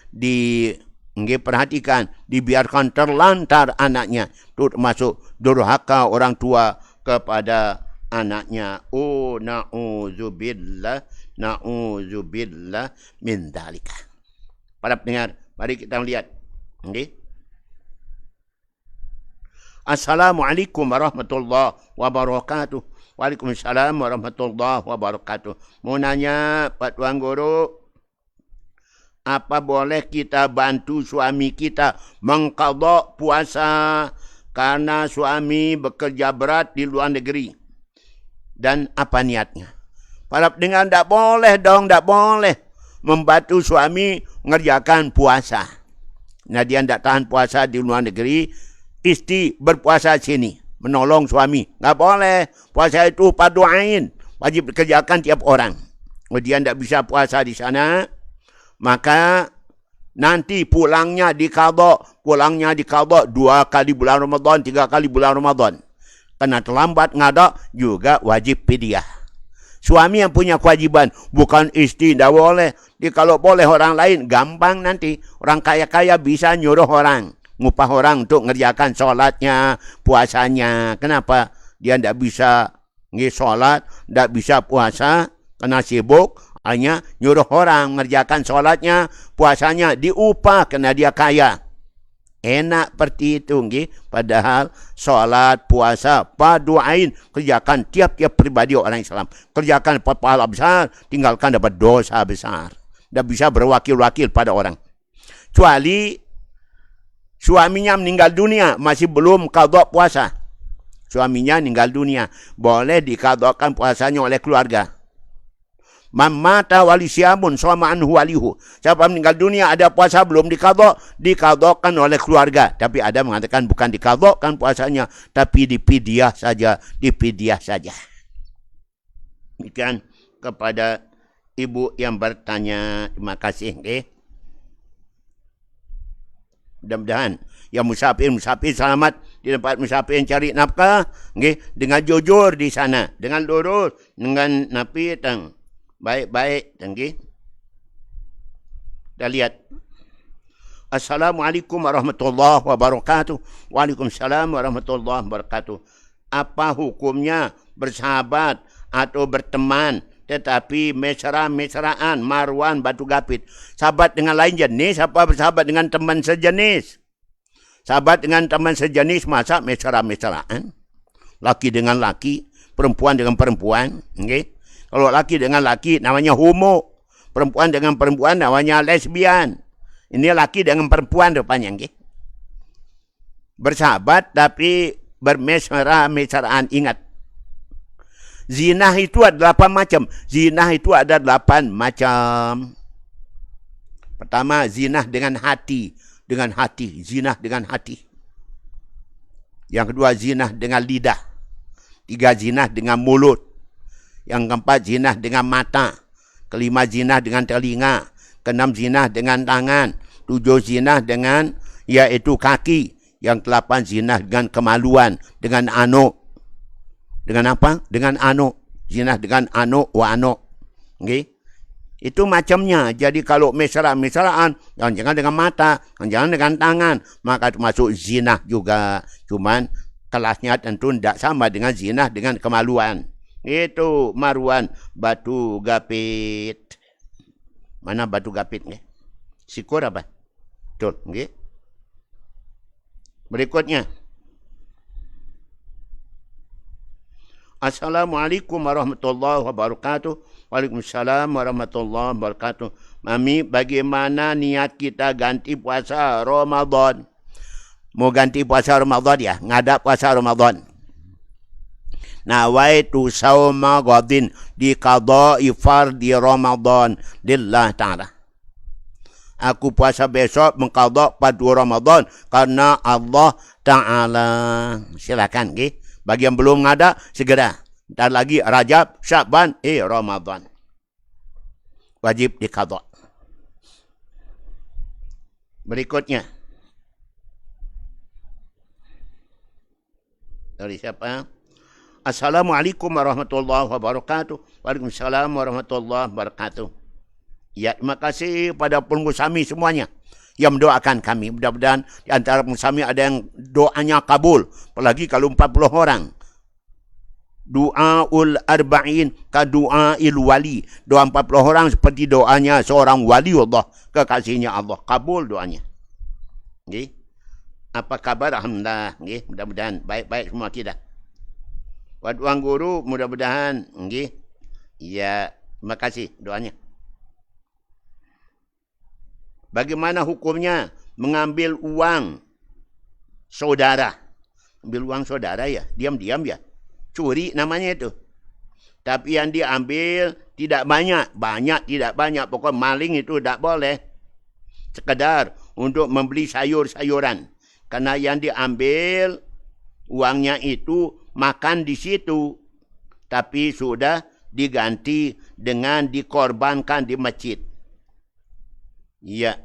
diperhatikan, dibiarkan terlantar anaknya. Itu termasuk durhaka orang tua kepada anaknya. Oh, na'udzubillah min dzalika. Para pendengar, mari kita lihat. Assalamualaikum warahmatullahi wabarakatuh. Waalaikumsalam warahmatullahi wabarakatuh. Mau nanya Pak Tuan Guru, apa boleh kita bantu suami kita mengqadha puasa karena suami bekerja berat di luar negeri? Dan apa niatnya? Para pendengar, tak boleh dong, tak boleh membantu suami mengerjakan puasa. Nah, dia tak tahan puasa di luar negeri, istri berpuasa sini, menolong suami. Tak boleh. Puasa itu fardu ain, wajib dikerjakan tiap orang. Kalau dia tak bisa puasa di sana, maka nanti pulangnya diqadha. Pulangnya diqadha 2 kali bulan Ramadan, 3 kali bulan Ramadan. Karena terlambat ngada juga wajib fidyah. Suami yang punya kewajiban, bukan istri. Tak boleh. Dia kalau boleh orang lain, gampang nanti. Orang kaya-kaya bisa nyuruh orang, ngupah orang untuk ngerjakan sholatnya, puasanya. Kenapa? Dia tidak bisa sholat, tidak bisa puasa, karena sibuk. Hanya nyuruh orang ngerjakan sholatnya, puasanya, diupah karena dia kaya. Enak seperti itu. Padahal sholat, puasa, fardu ain, kerjakan tiap-tiap pribadi orang Islam. Kerjakan pahala besar, tinggalkan dapat dosa besar. Tidak bisa berwakil-wakil pada orang. Kecuali suaminya meninggal dunia, masih belum qadha puasa. Suaminya meninggal dunia, boleh diqadhakan puasanya oleh keluarga. Man mata wali siamun sama anhu walihu. Siapa meninggal dunia ada puasa belum diqadha, diqadhakan oleh keluarga. Tapi ada mengatakan bukan diqadhakan puasanya, tapi dipidyah saja, dipidyah saja. Demikian kepada ibu yang bertanya. Terima kasih. Mudah-mudahan yang musafir selamat di tempat musafir yang cari nafkah, okay? Dengan jujur di sana, dengan lurus, dengan napi tang baik-baik, okay? Dah lihat. Assalamualaikum warahmatullahi wabarakatuh. Waalaikumsalam warahmatullahi wabarakatuh. Apa hukumnya bersahabat atau berteman tetapi mesra-mesraan, Marwan Batu Gapit? Sahabat dengan lain jenis apa bersahabat dengan teman sejenis? Sahabat dengan teman sejenis masa mesra-mesraan? Laki dengan laki, perempuan dengan perempuan, okay? Kalau laki dengan laki namanya homo, perempuan dengan perempuan namanya lesbian. Ini laki dengan perempuan rupanya, okay? Bersahabat tapi bermesra-mesraan. Ingat, zina itu ada 8 macam. Zina itu ada 8 macam. Pertama, zina dengan hati. Dengan hati. Zina dengan hati. Yang kedua, zina dengan lidah. 3, zina dengan mulut. Yang keempat, zina dengan mata. Kelima, zina dengan telinga. Keenam, zina dengan tangan. 7, zina dengan yaitu kaki. Yang 8, zina dengan kemaluan. Dengan anu. Dengan apa? Dengan anu. Zina dengan anu wa anu. Okay? Itu macamnya. Jadi kalau mesra-mesraan, jangan dengan mata, jangan dengan tangan, maka termasuk zina juga. Cuman kelasnya tentu tidak sama dengan zina dengan kemaluan. Itu Marwan Batu Gapit. Mana Batu Gapit? Sikur apa? Betul. Okay? Berikutnya. Assalamualaikum warahmatullahi wabarakatuh. Waalaikumsalam warahmatullahi wabarakatuh. Mami, bagaimana niat kita ganti puasa Ramadan? Mau ganti puasa Ramadan ya? Ngadap puasa Ramadan. Nawaitu sawma ghadin di qada'i fardhi Ramadan lillah ta'ala. Aku puasa besok mengqada pada Ramadan karena Allah Ta'ala. Silakan, okay? Bagi yang belum ada, segera. Ntar lagi Rajab, Sya'ban, Ramadan. Wajib diqada. Berikutnya. Dari siapa? Assalamualaikum warahmatullahi wabarakatuh. Waalaikumsalam warahmatullahi wabarakatuh. Ya, terima kasih pada pengusami semuanya yang mendoakan kami. Mudah-mudahan di antara pengusami ada yang doanya kabul. Apalagi kalau 40 orang. Du'aul arba'in ka du'ail wali. Doa 40 orang seperti doanya seorang wali Allah. Kekasihnya Allah. Kabul doanya. Okay? Apa kabar? Alhamdulillah. Okay? Mudah-mudahan baik-baik semua kita. Buat Tuan Guru, mudah-mudahan. Okay? Ya, terima kasih doanya. Bagaimana hukumnya mengambil uang saudara? Ambil uang saudara ya, diam-diam ya. Curi namanya itu. Tapi yang diambil tidak banyak. Banyak tidak banyak. Pokoknya maling itu tidak boleh. Sekedar untuk membeli sayur-sayuran. Karena yang diambil uangnya itu makan di situ. Tapi sudah diganti dengan dikorbankan di masjid. Ya.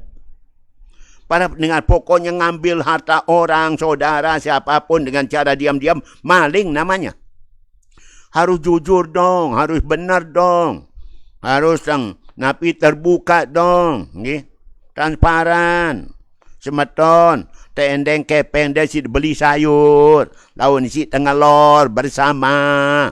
Para pendengar, pokoknya ngambil harta orang, saudara, siapapun dengan cara diam-diam, maling namanya. Harus jujur dong, harus benar dong. Harus napi terbuka dong. Okay? Transparan. Semeton. Tendeng kepeng dia si beli sayur. Lawan si tengah lor bersama.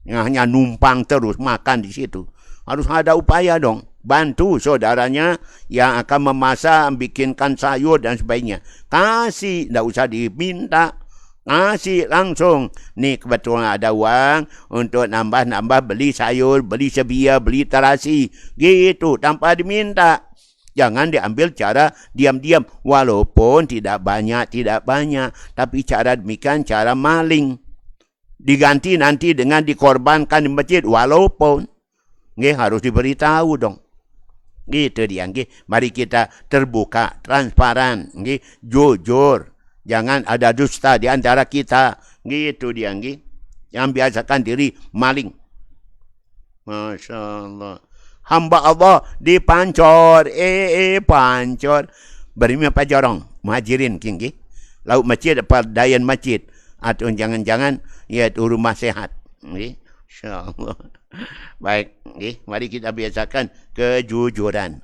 Yang hanya numpang terus makan di situ. Harus ada upaya dong. Bantu saudaranya yang akan memasak, bikinkan sayur dan sebagainya. Kasih, tidak usah diminta. Kasih langsung. Ni kebetulan ada uang untuk nambah-nambah beli sayur, beli sebia, beli terasi. Gitu, tanpa diminta. Jangan diambil cara diam-diam. Walaupun tidak banyak. Tapi cara demikian cara maling. Diganti nanti dengan dikorbankan di masjid. Walaupun. Harus diberitahu dong. Gitu dia. Mari kita terbuka, transparan, jujur. Jangan ada dusta di antara kita. Gitu dia. Yang biasakan diri maling. Masya Allah. Hamba Allah dipancor. Pancor. Berimia pajarong, muhajirin kinggi. Lauk masjid apa dayan masjid. Atau jangan-jangan iaitu rumah sehat. Okay? InsyaAllah. Baik. Okay? Mari kita biasakan kejujuran.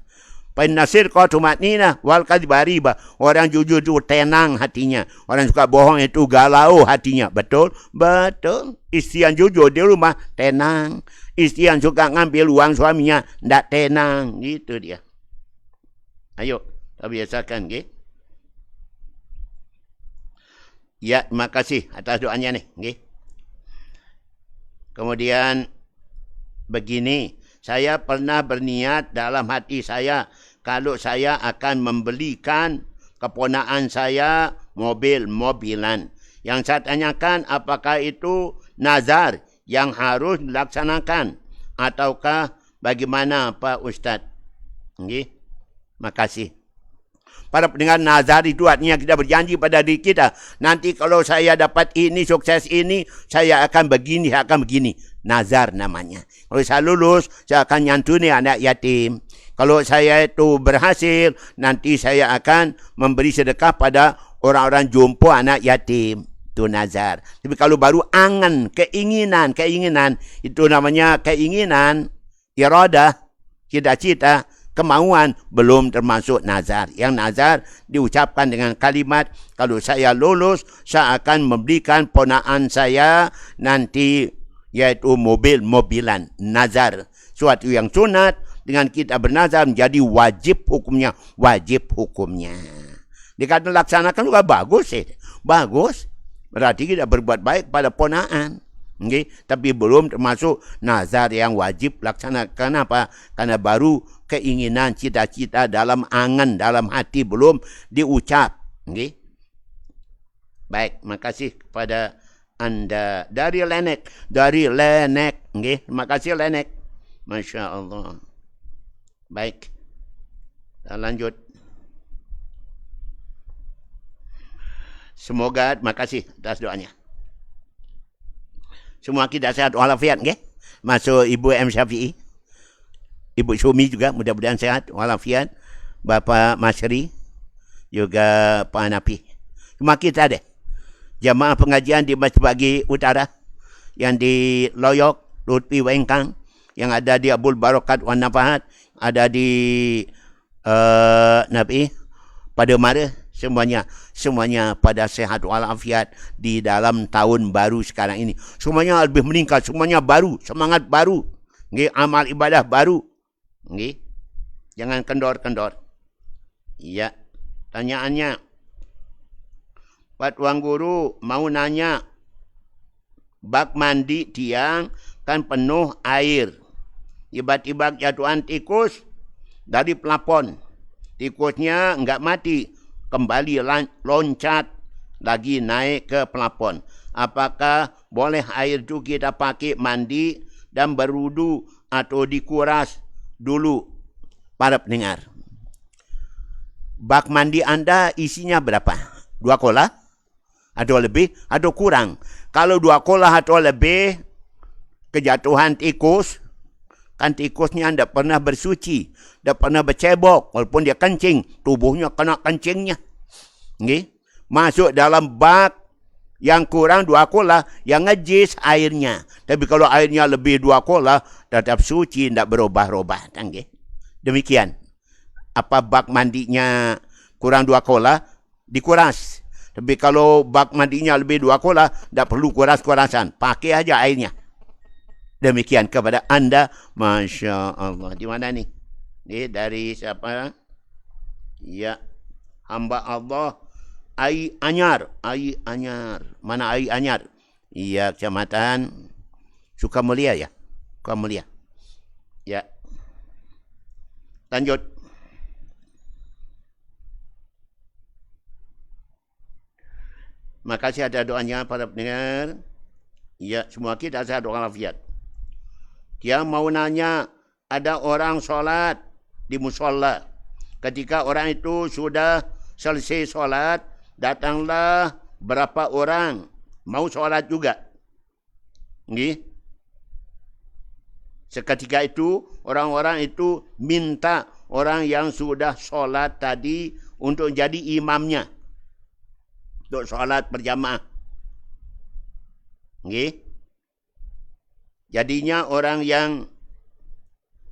Penasir kau tumatnina wal kadibariba. Orang jujur itu tenang hatinya. Orang suka bohong itu galau hatinya. Betul? Betul. Istri yang jujur di rumah tenang. Istri yang suka ngambil uang suaminya tidak tenang. Gitu dia. Ayo, kita biasakan. Okay? Ya, terima kasih atas doanya nih. Okay? Kemudian begini. Saya pernah berniat dalam hati saya kalau saya akan membelikan keponakan saya mobil-mobilan. Yang saya tanyakan apakah itu nazar yang harus dilaksanakan ataukah bagaimana Pak Ustadz? Okay. Makasih. Para pendengar, nazar itu artinya kita berjanji pada diri kita. Nanti kalau saya dapat ini, sukses ini, saya akan begini, saya akan begini. Nazar namanya. Kalau saya lulus, saya akan nyantuni anak yatim. Kalau saya itu berhasil, nanti saya akan memberi sedekah pada orang-orang jompo anak yatim. Itu nazar. Tapi kalau baru angan, keinginan, itu namanya keinginan, iradah, cita-cita, kemauan belum termasuk nazar. Yang nazar diucapkan dengan kalimat, kalau saya lulus, saya akan memberikan ponakan saya nanti yaitu mobil-mobilan. Nazar. Suatu yang sunat dengan kita bernazar menjadi wajib hukumnya. Wajib hukumnya. Dikata laksanakan juga bagus. Bagus. Berarti kita berbuat baik pada ponakan. Okay? Tapi belum termasuk nazar yang wajib laksanakan. Apa? Karena baru keinginan, cita-cita dalam angan, dalam hati belum diucap. Okay? Baik, makasih kepada anda dari Lenek. Okay? Terima kasih Lenek. Masya Allah. Baik, kita lanjut. Semoga, terima kasih atas doanya. Semua kita sehat walafiat, okay? Masuk Ibu M. Syafi'i. Ibu Sumi juga mudah-mudahan sehat walafiat. Bapak Masyri. Juga Pak Napi. Semua kita deh. Jamaah pengajian di Masjid Pagi Utara. Yang di Loyok, Lutfi Wengkang. Yang ada di Abul Barokat Wan Nafahat. Ada di Nabi. Pada Mara. Semuanya pada sehat walafiat di dalam tahun baru sekarang ini. Semuanya lebih meningkat, semuanya baru, semangat baru. Okay? Amal ibadah baru. Okay? Jangan kendor-kendor. Ya, tanyaannya. Pak Tuan Guru mau nanya, bak mandi tiang kan penuh air. Tiba-tiba jatuhan tikus dari plafon. Tikusnya enggak mati. Kembali loncat lagi naik ke plafon. Apakah boleh air itu kita pakai mandi dan berwudu atau dikuras dulu? Para pendengar, bak mandi Anda isinya berapa? 2 kolah? Atau lebih? Atau kurang? Kalau 2 kolah atau lebih, kejatuhan tikus, kan tikusnya tidak pernah bersuci, tidak pernah bercebok, walaupun dia kencing, tubuhnya kena kencingnya. Okay? Masuk dalam bak yang kurang 2 kolah, yang ngejis airnya. Tapi kalau airnya lebih 2 kolah, tetap suci, tidak berubah-ubah. Okay? Demikian. Apa bak mandinya kurang 2 kolah, dikuras. Tapi kalau bak mandinya lebih 2 kolah, tidak perlu kuras-kurasan. Pakai aja airnya. Demikian kepada Anda. Masya Allah. Di mana nih? Ini dari siapa? Ya. Hamba Allah. Ai Anyar. Mana Ai Anyar? Iya, Kecamatan Sukamulia ya? Sukamulia. Ya. Lanjut. Makasih atas doanya para pendengar. Ya, semua kita sehat walafiat. Dia mau nanya, ada orang sholat di musola. Ketika orang itu sudah selesai sholat, datanglah berapa orang mau sholat juga. Nggih. Seketika itu, orang-orang itu minta orang yang sudah sholat tadi untuk jadi imamnya untuk solat berjamaah. Okay. Jadinya orang yang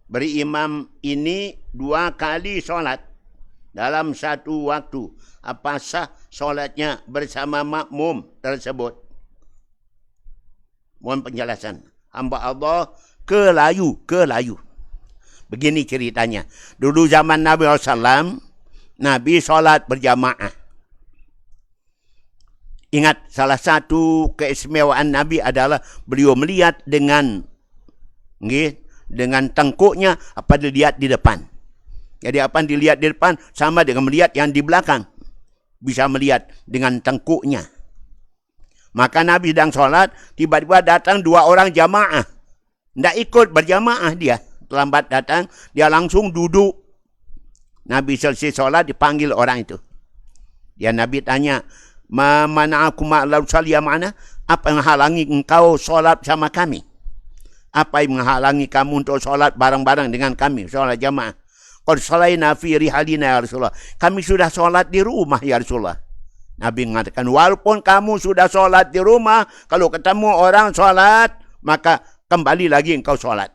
berimam ini 2 kali solat dalam satu waktu. Apa sah solatnya bersama makmum tersebut? Mohon penjelasan. Hamba Allah kelayu. Begini ceritanya. Dulu zaman Nabi SAW, Nabi solat berjamaah. Ingat, salah satu keistimewaan Nabi adalah beliau melihat dengan tengkuknya apa dilihat di depan. Jadi apa yang dilihat di depan sama dengan melihat yang di belakang. Bisa melihat dengan tengkuknya. Maka Nabi sedang sholat, tiba-tiba datang 2 orang jamaah. Tidak ikut berjamaah dia. Terlambat datang, dia langsung duduk. Nabi selesai sholat, dipanggil orang itu. Nabi tanya, Ma mana'akum ma'lau saliyah ma'ana? Apa yang menghalangi engkau solat sama kami? Apa yang menghalangi kamu untuk solat bareng-bareng dengan kami? Solat jamaah. Qad shalaina fi rihalina ya Rasulullah. Kami sudah solat di rumah ya Rasulullah. Nabi mengatakan, walaupun kamu sudah solat di rumah, kalau ketemu orang solat, maka kembali lagi engkau solat.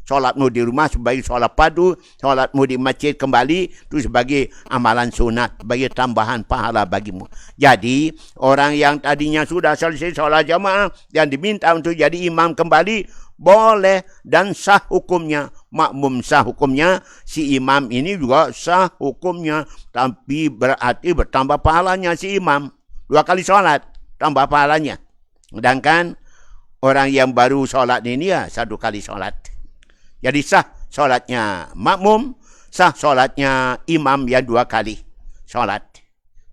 Solatmu di rumah sebagai solat padu, solatmu di masjid kembali, itu sebagai amalan sunat, sebagai tambahan pahala bagimu. Jadi, orang yang tadinya sudah selesai solat jamaah, dan diminta untuk jadi imam kembali, boleh dan sah hukumnya. Makmum sah hukumnya, si imam ini juga sah hukumnya. Tapi berarti bertambah pahalanya si imam. 2 kali solat, tambah pahalanya. Sedangkan orang yang baru solat ini ya 1 kali solat. Jadi sah solatnya makmum, sah solatnya imam yang 2 kali solat.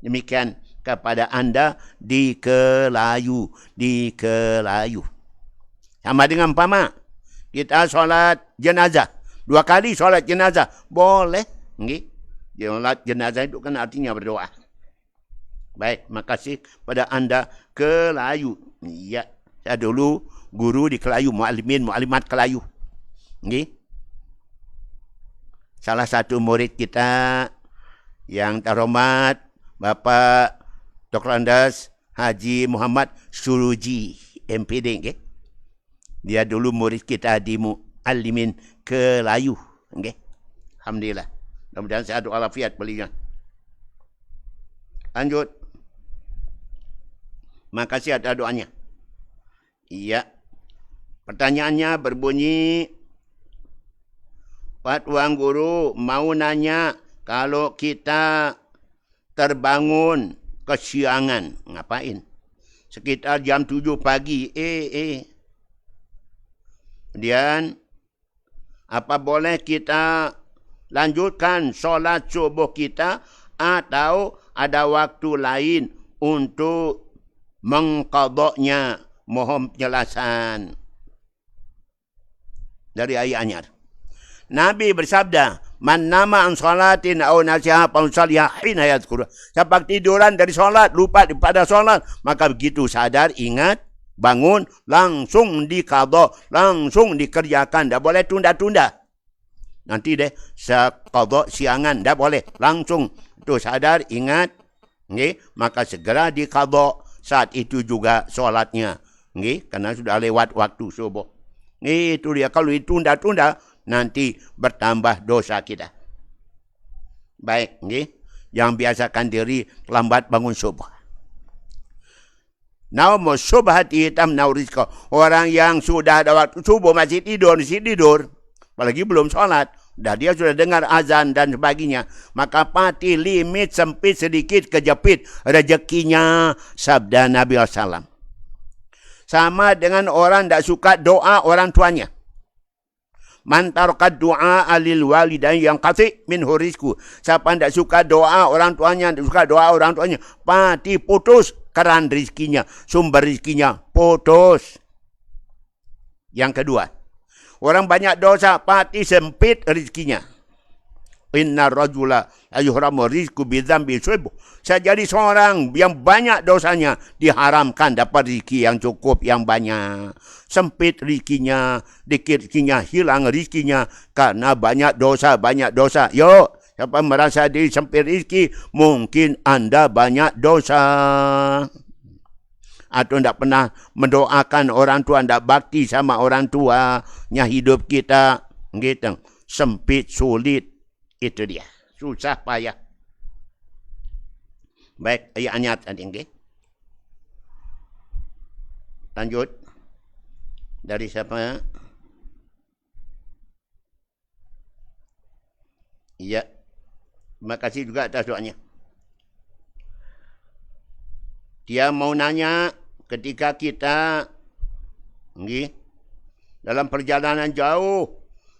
Demikian kepada anda di Kelayu. Sama dengan umpama kita solat jenazah. 2 kali solat jenazah. Boleh. Solat jenazah itu kan artinya berdoa. Baik, makasih pada anda Kelayu. Ya, saya dulu guru di Kelayu, mu'alimat Kelayu. Salah satu murid kita yang terhormat Bapak Dr. Andas Haji Muhammad Suruji MPD. Dia dulu murid kita di Mu'alimin Kelayu. Alhamdulillah. Mudah-mudahan sehat walafiat beliau. Lanjut. Makasih atas doanya. Iya. Pertanyaannya berbunyi, Pak Tuan Guru mau nanya, kalau kita terbangun kesiangan, ngapain? Sekitar jam 7 pagi, Kemudian, apa boleh kita lanjutkan solat subuh kita atau ada waktu lain untuk mengqadanya? Mohon penjelasan. Dari ayat Anyar. Nabi bersabda, man nama an salatin aw nasiha fa salih hina yadhkur. Siapa tiduran dari solat, lupa pada solat, maka begitu sadar, ingat, bangun, langsung diqadha, langsung dikerjakan, tidak boleh tunda-tunda. Nanti deh qadha siangan, tidak boleh, langsung tu sadar, ingat, maka segera diqadha saat itu juga solatnya, karena sudah lewat waktu subuh. Itu dia, kalau ditunda-tunda nanti bertambah dosa kita. Baik, yang biasakan diri lambat bangun subuh. Naumu subhati tamnau rizqa. Orang yang sudah ada waktu subuh masih tidur, apalagi belum sholat, dia sudah dengar azan dan sebagainya, maka pati limit sempit sedikit kejepit rezekinya, sabda Nabi SAW. Sama dengan orang tidak suka doa orang tuanya. Man taraka du'a alil walidain yang qati min rizqu. Siapa tidak suka doa orang tuanya, tidak suka doa orang tuanya, pasti putus keran rizkinya, sumber rizkinya putus. Yang kedua, orang banyak dosa pasti sempit rizkinya. Inna rajula ayuhramu rizku bidzambi subuh. Saya jadi seorang yang banyak dosanya, diharamkan dapat rezeki yang cukup, yang banyak. Sempit rezekinya, dikit rezekinya, hilang rezekinya karena banyak dosa, banyak dosa. Yuk, Siapa merasa diri sempit rezeki, mungkin anda banyak dosa. Atau tidak pernah mendoakan orang tua, tidak bakti sama orang tuanya, hidup kita gitu, sempit, sulit. Itu dia. Susah, payah. Baik, ayatnya tadi. Okay? Lanjut. Dari siapa? Ya. Terima kasih juga atas doanya. Dia mau nanya, ketika kita dalam perjalanan jauh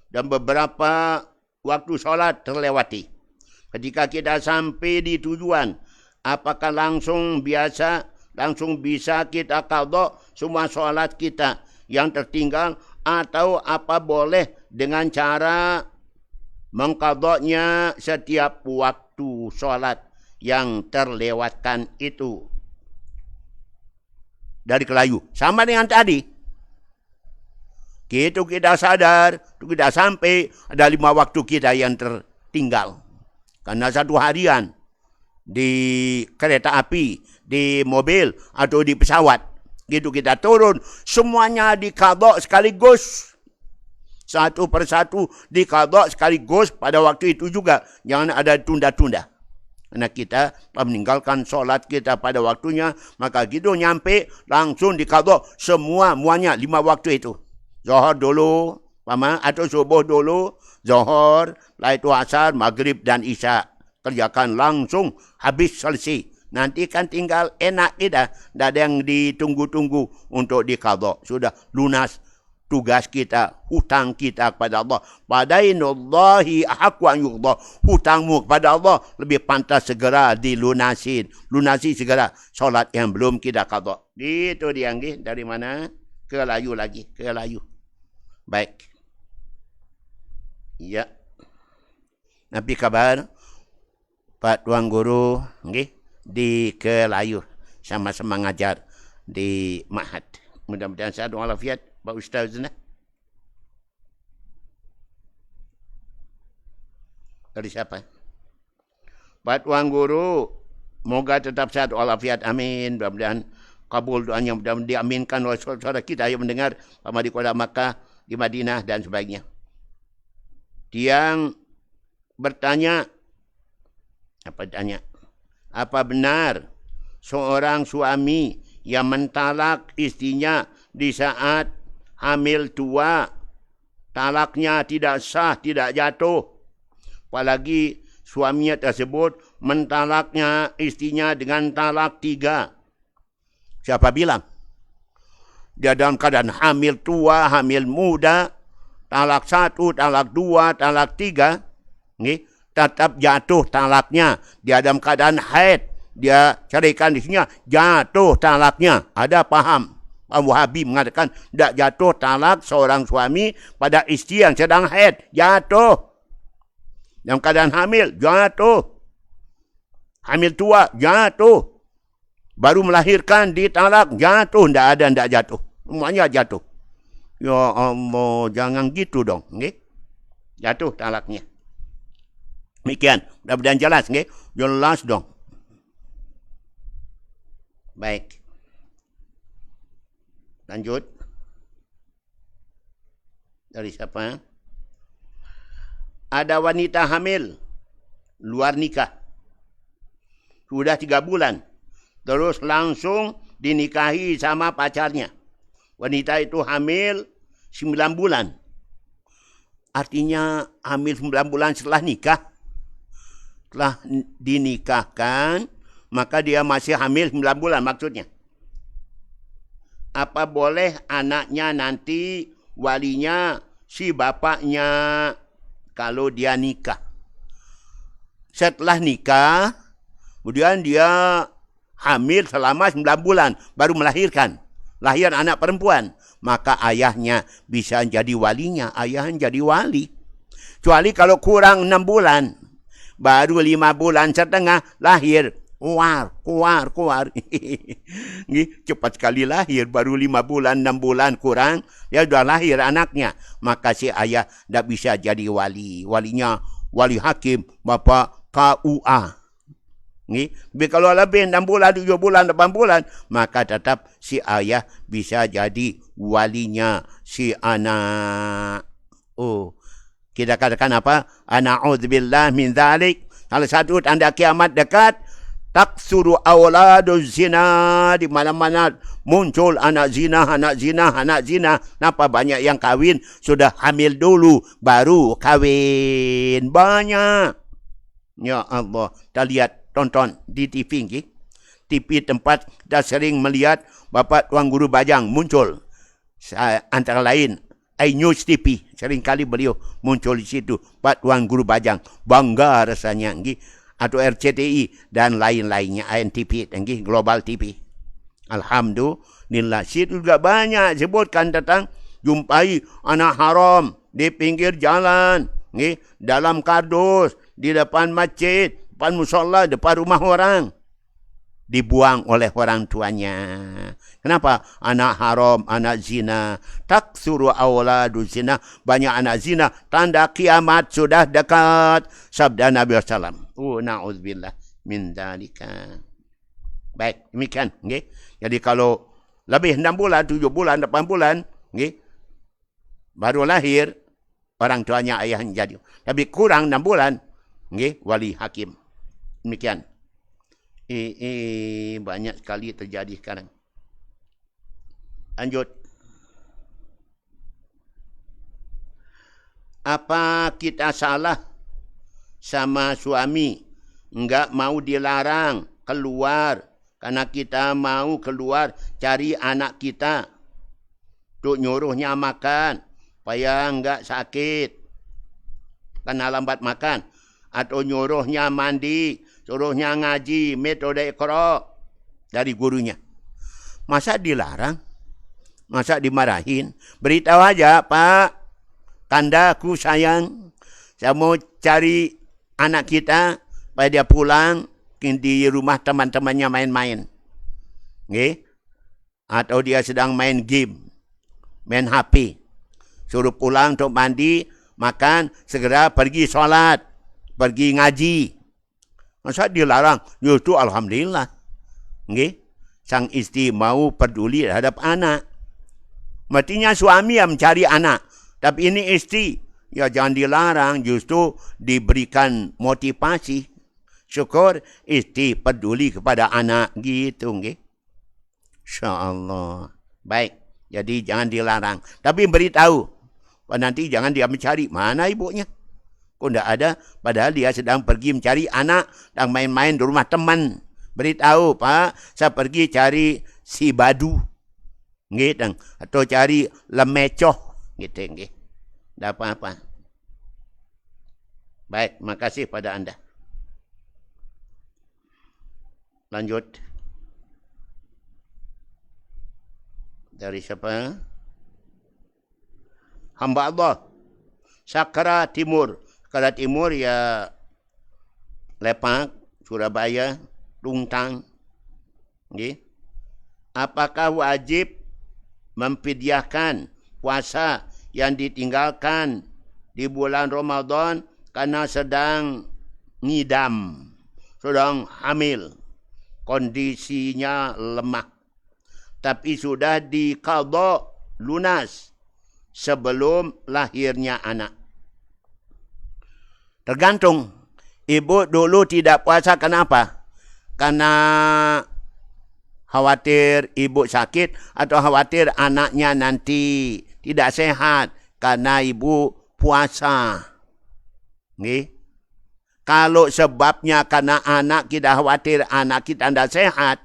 dan beberapa waktu solat terlewati. Ketika kita sampai di tujuan, apakah langsung bisa kita qadha semua solat kita yang tertinggal, atau apa boleh dengan cara mengqadhanya setiap waktu solat yang terlewatkan itu. Dari kelayu. Sama dengan tadi. Itu kita sadar, kita sampai, ada 5 waktu kita yang tertinggal. Karena 1 harian di kereta api, di mobil, atau di pesawat. Gitu kita turun, semuanya diqadha sekaligus. Satu persatu diqadha sekaligus pada waktu itu juga. Jangan ada tunda-tunda. Karena kita meninggalkan solat kita pada waktunya, maka gitu nyampe langsung diqadha semuanya 5 waktu itu. Zuhur dulu, atau subuh dulu, zuhur, lalu itu asar, maghrib dan isya. Kerjakan langsung, habis selesai. Nanti kan tinggal enak kita, tidak ada yang ditunggu-tunggu untuk diqadha. Sudah lunas tugas kita, hutang kita kepada Allah. Padainullahi ahaqqu an yuqda. Hutangmu kepada Allah lebih pantas segera dilunasi. Lunasi segera solat yang belum kita qadha. Itu dia dari mana? Ke layu lagi, ke layu. Baik. Ya. Nabi kabar Pak Tuan Guru di Kelayu sama-sama ngajar di Ma'had. Mudah-mudahan sehat walafiat Pak Ustaz nah. Dari siapa? Pak Tuan Guru, moga tetap sehat walafiat, amin. Mudah-mudahan kabul doanya, mudah-mudahan diaminkan oleh saudara kita yang mendengar sama di Kota Makkah, di Madinah dan sebagainya. Dia bertanya, apa benar seorang suami yang mentalak istrinya di saat hamil tua, talaknya tidak sah, tidak jatuh. Apalagi suaminya tersebut mentalaknya istrinya dengan talak 3. Siapa bilang? Dia dalam keadaan hamil tua, hamil muda, talak 1, talak 2, talak 3, tetap jatuh talaknya. Dia dalam keadaan haid, dia ceraikan istrinya, jatuh talaknya. Ada paham? Pak Wahabi mengatakan tidak jatuh talak seorang suami pada istri yang sedang haid. Jatuh. Dalam keadaan hamil, jatuh. Hamil tua, jatuh. Baru melahirkan ditalak, jatuh. Tidak ada, tidak jatuh. Semuanya jatuh. Ya Allah, jangan gitu dong. Jatuh talaknya. Demikian. Mudah-mudahan jelas. Jelas dong. Baik. Lanjut. Dari siapa? Ada wanita hamil luar nikah. Sudah 3 bulan. Terus langsung dinikahi sama pacarnya. Wanita itu hamil 9 bulan. Artinya hamil 9 bulan setelah nikah. Setelah dinikahkan, maka dia masih hamil 9 bulan maksudnya. Apa boleh anaknya nanti walinya si bapaknya kalau dia nikah? Setelah nikah, kemudian dia hamil selama 9 bulan, baru melahirkan. Lahir anak perempuan. Maka ayahnya bisa jadi walinya, ayahnya jadi wali. Kecuali kalau kurang 6 bulan, baru 5 bulan setengah lahir. Keluar. Cepat sekali lahir, baru 5 bulan, 6 bulan kurang, dia sudah lahir anaknya. Maka si ayah tidak bisa jadi wali. Walinya wali hakim bapa KUA. Tapi kalau lebih 6 bulan, 7 bulan, 8 bulan, maka tetap si ayah bisa jadi walinya si anak. Oh, kita katakan apa? Na'udzubillah min dzalik. Salah satu tanda kiamat dekat, taksuru auladuz zina, di mana-mana muncul anak zina, anak zina, anak zina. Kenapa banyak yang kahwin sudah hamil dulu baru kahwin? Banyak. Ya Allah, kita lihat, tonton di TV ni. TV tempat kita sering melihat Bapak Tuan Guru Bajang muncul. Antara lain iNews TV, seringkali beliau muncul di situ. Pak Tuan Guru Bajang, bangga rasanya ni. Atau RCTI dan lain-lainnya, INTV, Global TV. Alhamdulillah. Situ juga banyak sebutkan tentang jumpai anak haram di pinggir jalan, dalam kardus, di depan masjid, depan musola, depan rumah orang. Dibuang oleh orang tuanya. Kenapa? Anak haram, anak zina. Taksuru awladu zina. Banyak anak zina. Tanda kiamat sudah dekat. Sabda Nabi SAW. Na'udzubillah min dzalika. Baik, demikian. Okay? Jadi kalau lebih 6 bulan, 7 bulan, 8 bulan, okay? Baru lahir, orang tuanya ayah jadi. Tapi kurang 6 bulan, okay? Wali hakim. Demikian. Banyak sekali terjadi sekarang. Lanjut. Apa kita salah sama suami? Enggak mau dilarang keluar. Karena kita mau keluar cari anak kita. Untuk nyuruhnya makan. Supaya enggak sakit. Karena lambat makan. Atau nyuruhnya mandi, suruhnya ngaji, metode Iqra dari gurunya. Masa dilarang? Masa dimarahin? Beritahu aja, Pak, tanda aku sayang, saya mau cari anak kita, supaya dia pulang di rumah teman-temannya main-main. Okay? Atau dia sedang main game, main HP. Suruh pulang untuk mandi, makan, segera pergi sholat. Pergi ngaji. Masa dilarang? Justru Alhamdulillah. Okay? Sang istri mau peduli terhadap anak. Mestinya suami yang mencari anak. Tapi ini istri. Ya jangan dilarang. Justru diberikan motivasi. Syukur istri peduli kepada anak. Gitu. Okay? InsyaAllah. Baik. Jadi jangan dilarang. Tapi beritahu. Nanti jangan dia mencari. Mana ibunya? Kok tidak ada, padahal dia sedang pergi mencari anak dan main-main di rumah teman. Beritahu, Pak, saya pergi cari si badu. Gitu. Atau cari lemecoh. Gitu. Tidak apa-apa. Baik, makasih pada anda. Lanjut. Dari siapa? Hamba Allah. Sakra Timur. Sakra Timur ya Lepak, Surabaya, Tungtang. Okay. Apakah wajib memfidyahkan puasa yang ditinggalkan di bulan Ramadan karena sedang ngidam, sedang hamil, kondisinya lemah, tapi sudah diqadha lunas sebelum lahirnya anak? Tergantung. Ibu dulu tidak puasa kenapa? Karena khawatir ibu sakit atau khawatir anaknya nanti tidak sehat karena ibu puasa. Okay? Kalau sebabnya karena anak kita khawatir anak kita tidak sehat,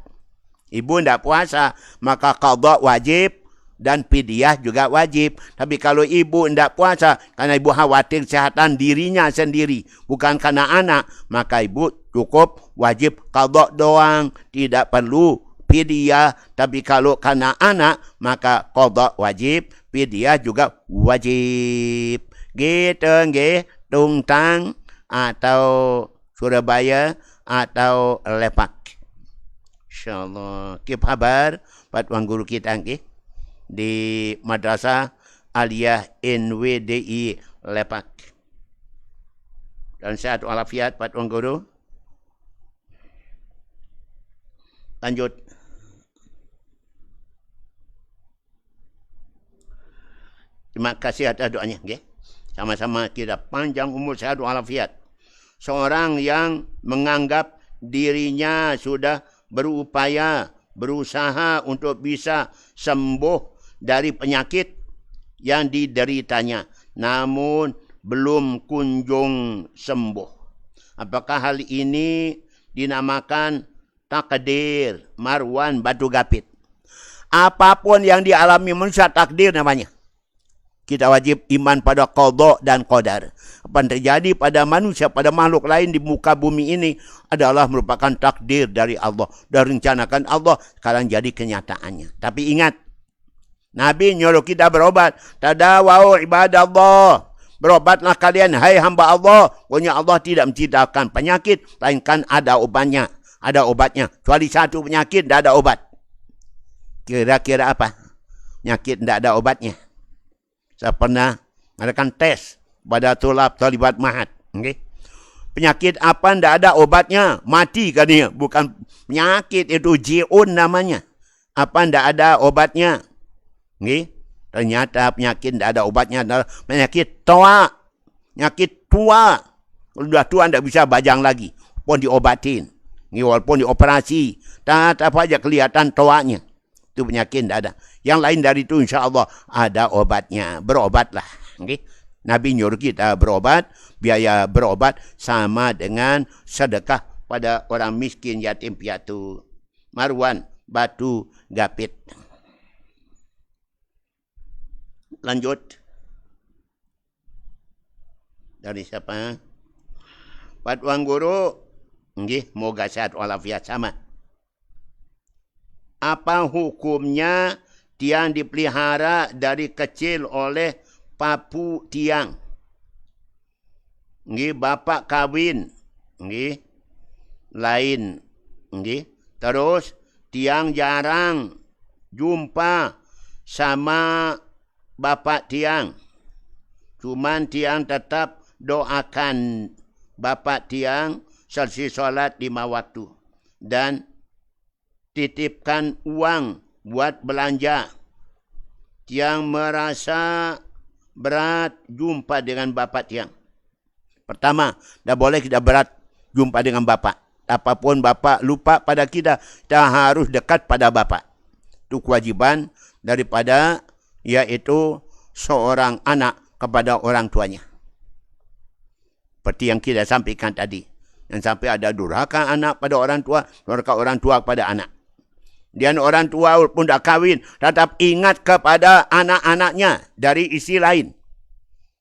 ibu tidak puasa, maka qadha wajib dan fidyah juga wajib. Tapi kalau ibu tidak puasa karena ibu khawatir kesehatan dirinya sendiri, bukan karena anak, maka ibu cukup wajib qadha doang, tidak perlu fidyah. Tapi kalau karena anak, maka qadha wajib, fidyah juga wajib. Gitu nggih, Tungtang atau Surabaya atau Lepak. InsyaAllah. Kip kabar Pak Tuan Guru kita nggih di Madrasah Aliyah NWDI Lepak. Dan sehat walafiat Pak Tuan Guru. Lanjut. Terima kasih atas doanya. Okay? Sama-sama kita panjang umur sehat walafiat. Seorang yang menganggap dirinya sudah berupaya, berusaha untuk bisa sembuh dari penyakit yang dideritanya, namun belum kunjung sembuh. Apakah hal ini dinamakan takdir? Marwan Batu Gapit. Apapun yang dialami manusia, takdir namanya. Kita wajib iman pada qada dan qadar. Apa yang terjadi pada manusia, pada makhluk lain di muka bumi ini adalah merupakan takdir dari Allah. Dan rencanakan Allah, sekarang jadi kenyataannya. Tapi ingat, Nabi nyuruh kita berobat. Tadawau ibadallah. Berobatlah kalian, hai hamba Allah. Pokoknya Allah tidak menciptakan penyakit, melainkan ada obatnya. Ada obatnya. Kecuali satu penyakit, tidak ada obat. Kira-kira apa? Penyakit tidak ada obatnya. Saya pernah mengadakan tes pada talibat mahat. Okay? Penyakit apa tidak ada obatnya? Mati katanya. Bukan penyakit, itu ji'un namanya. Apa tidak ada obatnya? Okay? Ternyata penyakit tidak ada obatnya adalah penyakit tua. Penyakit tua. Kalau sudah tua tidak bisa bajang lagi. Pun diobatin. Walaupun dioperasi. Tetap aja kelihatan tuanya. Itu penyakit tidak ada. Yang lain dari itu insya Allah ada obatnya. Berobatlah. Okay? Nabi nyuruh kita berobat. Biaya berobat sama dengan sedekah pada orang miskin, yatim piatu. Marwan Batu Gapit. Lanjut. Dari siapa? Pak Tuan Guru. Okay? Moga sehat walafiat sama. Apa hukumnya tiang dipelihara dari kecil oleh papu tiang? Nggih, bapak kawin. Nggih. Lain. Nggih. Terus tiang jarang jumpa sama bapak tiang. Cuman tiang tetap doakan bapak tiang selesai solat 5 waktu. Dan titipkan uang buat belanja. Tiang merasa berat jumpa dengan bapak tiang. Pertama, dah boleh kita berat jumpa dengan bapak. Apapun bapak lupa pada kita, kita harus dekat pada bapak. Itu kewajiban daripada yaitu seorang anak kepada orang tuanya. Seperti yang kita sampaikan tadi. Yang sampai ada durhaka anak pada orang tua, durhaka orang tua kepada anak. Dan orang tua pun dah kahwin, tetap ingat kepada anak-anaknya dari isteri lain.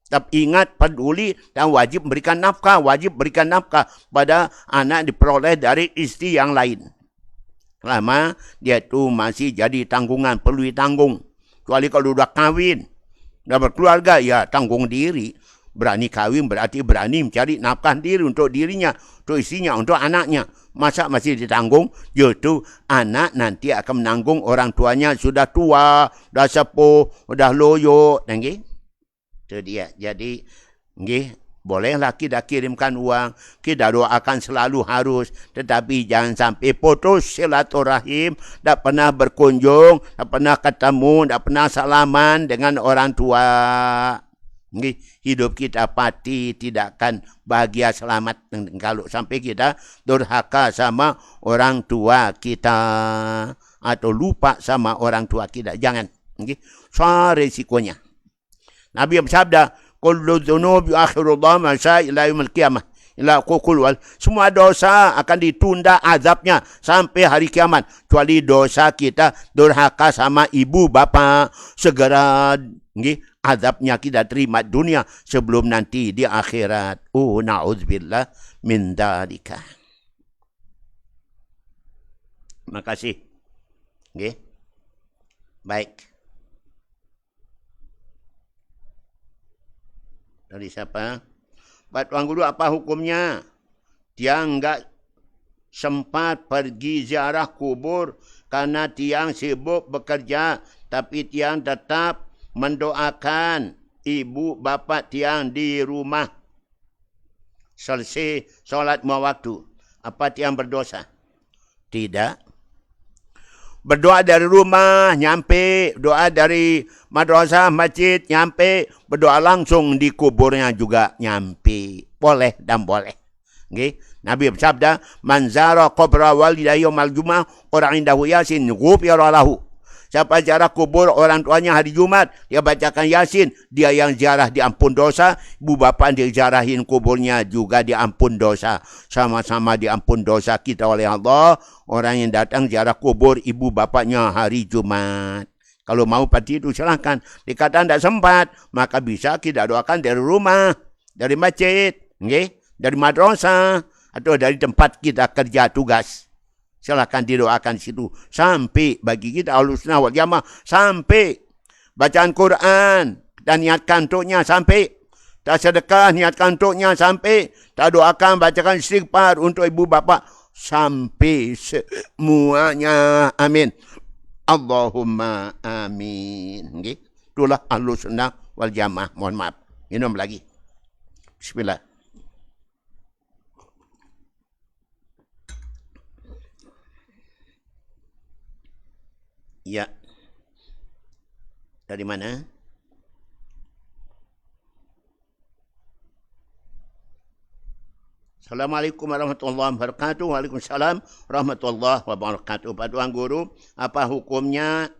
Tetap ingat, peduli dan wajib berikan nafkah. Wajib berikan nafkah pada anak diperoleh dari isteri yang lain. Selama dia tu masih jadi tanggungan, perlu ditanggung. Kecuali kalau sudah kahwin, dah berkeluarga, ya tanggung diri. Berani kahwin berarti berani mencari nafkah diri untuk dirinya, untuk istrinya, untuk anaknya. Masa masih ditanggung? Yaitu anak nanti akan menanggung orang tuanya sudah tua, sudah sepuh, sudah loyo. Itu dia. Jadi, bolehlah kita kirimkan uang. Kita doakan selalu harus. Tetapi jangan sampai putus silaturahim. Tak pernah berkunjung, tak pernah ketemu, tak pernah salaman dengan orang tua. Hidup kita pasti tidak akan bahagia selamat kalau sampai kita durhaka sama orang tua kita atau lupa sama orang tua kita. Jangan. So resikonya. Nabi bersabda, kullu dzunub yu'akhirullah ma syaa ila yaumil qiyamah ila qul. Semua dosa akan ditunda azabnya sampai hari kiamat kecuali dosa kita durhaka sama ibu bapa. Segera azabnya kita terima dunia sebelum nanti di akhirat. Na'udzubillah min dzalika. Terima kasih. Baik. Dari siapa? Pak Tuan Guru, apa hukumnya? Tiang enggak sempat pergi ziarah kubur karena tiang sibuk bekerja, tapi tiang tetap mendoakan ibu bapa tiang di rumah. selesai solat 5 waktu, apa tiang berdosa? Tidak. Berdoa dari rumah, nyampe. Doa dari madrasah, masjid, nyampe. Berdoa langsung di kuburnya juga nyampe. Boleh dan boleh. Okay? Nabi bersabda, Man zara qabra walidayya yaumal jum'ah, orang indahu yasin, ghufira lahu. Siapa ziarah kubur orang tuanya hari Jumat, dia bacakan Yasin, dia yang ziarah diampun dosa, ibu bapa dia ziarahin kuburnya juga diampun dosa. Sama-sama diampun dosa kita oleh Allah, orang yang datang ziarah kubur ibu bapanya hari Jumat. Kalau mau pasti itu silahkan. Dikatakan tidak sempat, maka bisa kita doakan dari rumah, dari masjid, okay? Dari madrasah, atau dari tempat kita kerja tugas. Silakan didoakan situ. Sampai bagi kita Ahlussunnah wal Jamaah. Sampai bacaan Quran. Dan niatkan untuknya sampai. Tak sedekah niatkan untuknya sampai. Tak doakan bacakan istighfar untuk ibu bapa. Sampai semuanya. Amin. Allahumma amin. Okay? Itulah Ahlussunnah wal Jamaah. Mohon maaf. Minum lagi. Bismillah. Ya. Dari mana? Assalamualaikum warahmatullahi wabarakatuh. Waalaikumsalam warahmatullahi wabarakatuh. Pak Tuan Guru, apa hukumnya?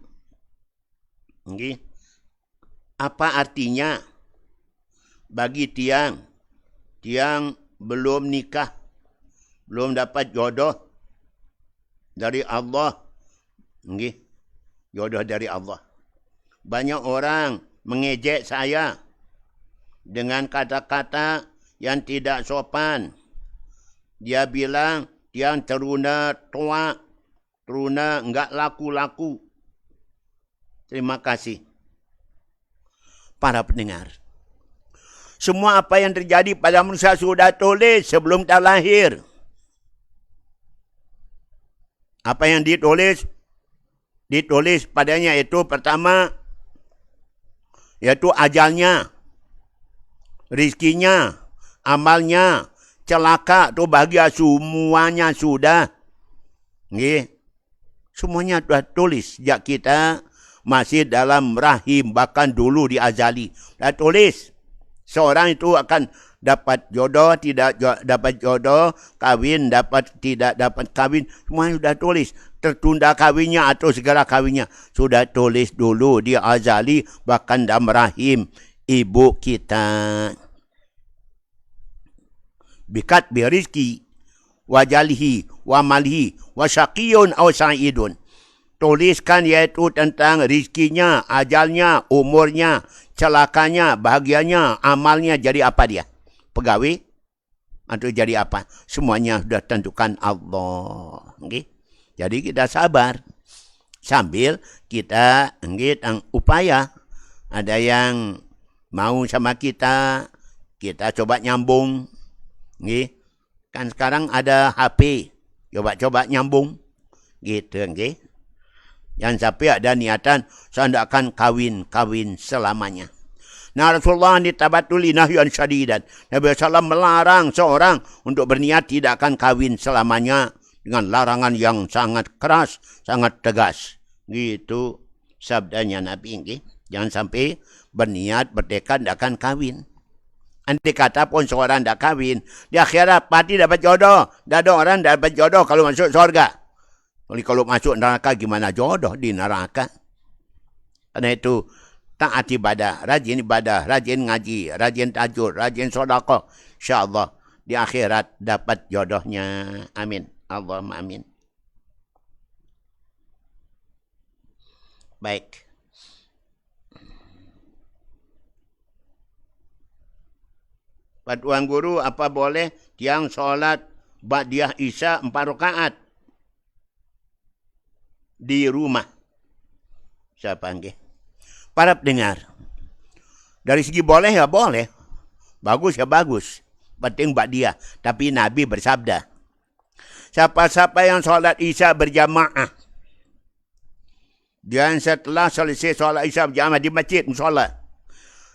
Apa artinya bagi tiang belum nikah, belum dapat jodoh dari Allah? Jodoh dari Allah. Banyak orang mengejek saya dengan kata-kata yang tidak sopan. Dia bilang, tiang teruna tua, teruna enggak laku-laku. Terima kasih. Para pendengar. Semua apa yang terjadi pada manusia sudah tulis sebelum tak lahir. Apa yang ditulis padanya itu pertama, yaitu ajalnya, rizkinya, amalnya, celaka tu bahagia semuanya sudah. Semuanya sudah tulis sejak kita masih dalam rahim, bahkan dulu di azali. Sudah tulis. Seorang itu akan dapat jodoh, tidak dapat jodoh, kawin, tidak dapat kawin. Semuanya sudah tulis. Tertunda kawinnya atau segala kawinnya. Sudah tulis dulu di azali, bahkan dalam rahim ibu kita. Bikat birizki, wajalihi, wamalihi, wasyaqiyun aw sa'idun. Tuliskan yaitu tentang rizkinya, ajalnya, umurnya, celakanya, bahagianya, amalnya jadi apa dia? Pegawai atau jadi apa? Semuanya sudah tentukan Allah. Okay? Jadi kita sabar sambil kita upaya. Ada yang mau sama kita coba nyambung. Okay? Kan sekarang ada HP, coba-coba nyambung. Gitu, okay? Jangan sampai ada niatan saya tidak akan kawin selamanya. Nah, Rasulullah ditabatuli nahyuan syadidan. Nabi SAW melarang seorang untuk berniat tidak akan kawin selamanya dengan larangan yang sangat keras, sangat tegas. Gitu sabdanya Nabi ini. Jangan sampai berniat, bertekad tidak akan kawin. Andai kata pun seorang tidak kawin, di akhirat pasti dapat jodoh. Tidak ada orang dapat jodoh kalau masuk surga. Kalau masuk neraka gimana jodoh di neraka? Karena itu taat ibadah, rajin ngaji, rajin tajur, rajin sedekah. InsyaAllah di akhirat dapat jodohnya. Amin. Allahumma amin. Baik. Pak Tuan Guru, apa boleh tiang solat ba'diyah Isya 4 rakaat di rumah? Saya panggil. Para pendengar, dari segi boleh ya boleh, bagus ya bagus, penting ba'diyah. Tapi Nabi bersabda, siapa-siapa yang solat Isya berjamaah, dan setelah selesai solat Isya berjamaah di masjid, musola,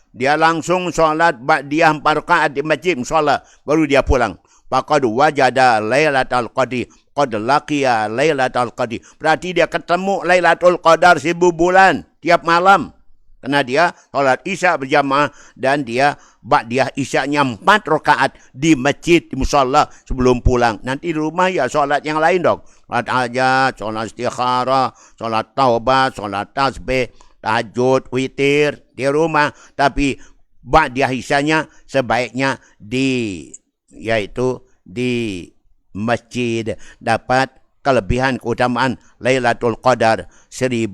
Dia langsung solat ba'diyah 4 rakaat di masjid musola, baru dia pulang. Faqad wajada Lailatul Qadri, qad laqiya Lailatul Qadri. Berarti dia ketemu Lailatul Qadar 1000 bulan tiap malam. Karena dia solat isya berjamaah dan dia ba'diyah isyanya 4 rakaat di masjid di musola sebelum pulang. Nanti di rumah ya solat yang lain dong. Solat hajat, solat istikharah, solat taubat, solat tasbih, tahajud, witir di rumah, tapi ba'diyah isyanya sebaiknya yaitu di masjid, dapat kelebihan keutamaan Lailatul Qadar 1000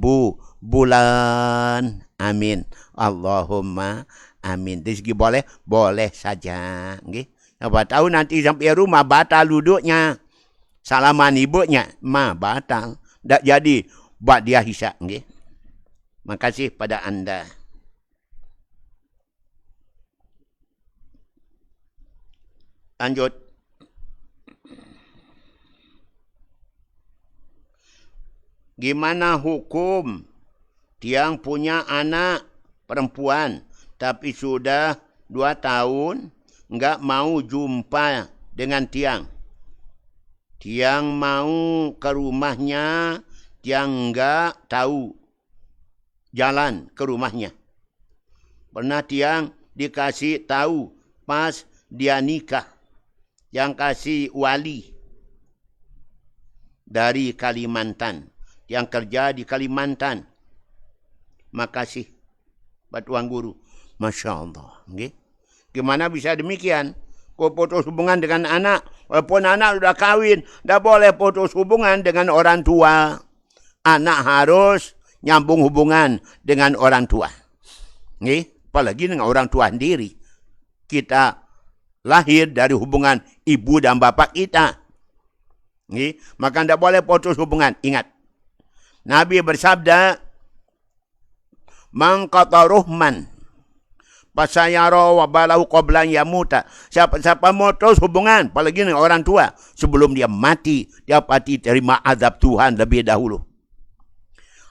bulan. Amin. Allahumma amin. Dari segi boleh saja. Okay? Apa tahu nanti sampai rumah batal duduknya. Salaman ibunya, batal. Tak jadi ba'diyah isya. Okay? Makasih pada anda. Lanjut. Gimana hukum tiang punya anak perempuan tapi sudah 2 tahun enggak mau jumpa dengan tiang. Tiang mau ke rumahnya, tiang enggak tahu jalan ke rumahnya. Pernah tiang dikasih tahu pas dia nikah, yang kasih wali dari Kalimantan, yang kerja di Kalimantan. Makasih buat Tuan Guru. Masya Allah. Okay? Gimana bisa demikian? Kau putus hubungan dengan anak, walaupun anak sudah kahwin, tak boleh putus hubungan dengan orang tua. Anak harus nyambung hubungan dengan orang tua. Okay? Apalagi dengan orang tua sendiri. Kita lahir dari hubungan ibu dan bapak kita. Okay? Maka tak boleh putus hubungan. Ingat. Nabi bersabda, man qata ruhman fasayara wa balahu qabla yamuta. Siapa putus hubungan, apalagi dengan orang tua, sebelum dia mati, dia pasti terima azab Tuhan lebih dahulu.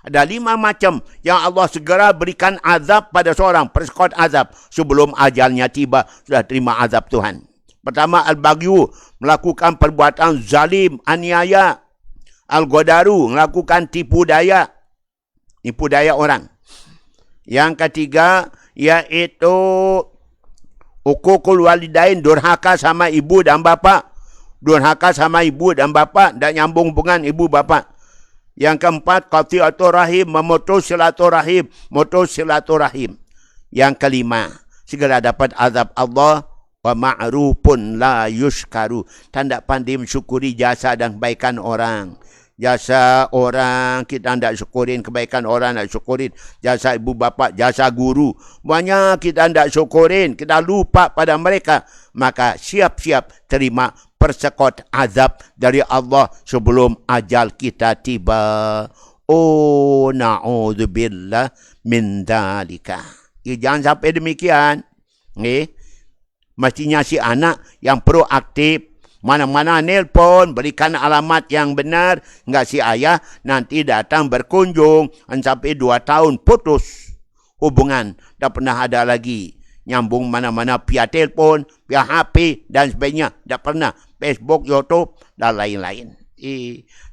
Ada 5 macam yang Allah segera berikan azab pada seorang, persekot azab sebelum ajalnya tiba, sudah terima azab Tuhan. Pertama, al-baghyu, melakukan perbuatan zalim, aniaya. Al-ghadaru, melakukan tipu daya orang. Yang ketiga, yaitu uququl walidain, durhaka sama ibu dan bapa. Durhaka sama ibu dan bapa, dan nyambung hubungan ibu bapa. Yang keempat, qati'atur rahim, memutus silaturahim, Yang kelima, segera dapat azab Allah. Wa ma'rufun la yushkaru, tanda pandai mensyukuri jasa dan kebaikan orang. Jasa orang, kita tidak syukurin. Kebaikan orang tidak syukurin. Jasa ibu bapa, jasa guru, banyak kita tidak syukurin. Kita lupa pada mereka. Maka siap-siap terima persekot azab dari Allah sebelum ajal kita tiba. Oh, na'udzubillah min dzalika. Jangan sampai demikian. Mestinya si anak yang proaktif. Mana-mana nelpon, berikan alamat yang benar. Enggak si ayah nanti datang berkunjung. Sampai 2 tahun putus hubungan. Tak pernah ada lagi nyambung mana-mana via telpon, via HP dan sebagainya. Tak pernah. Facebook, YouTube dan lain-lain.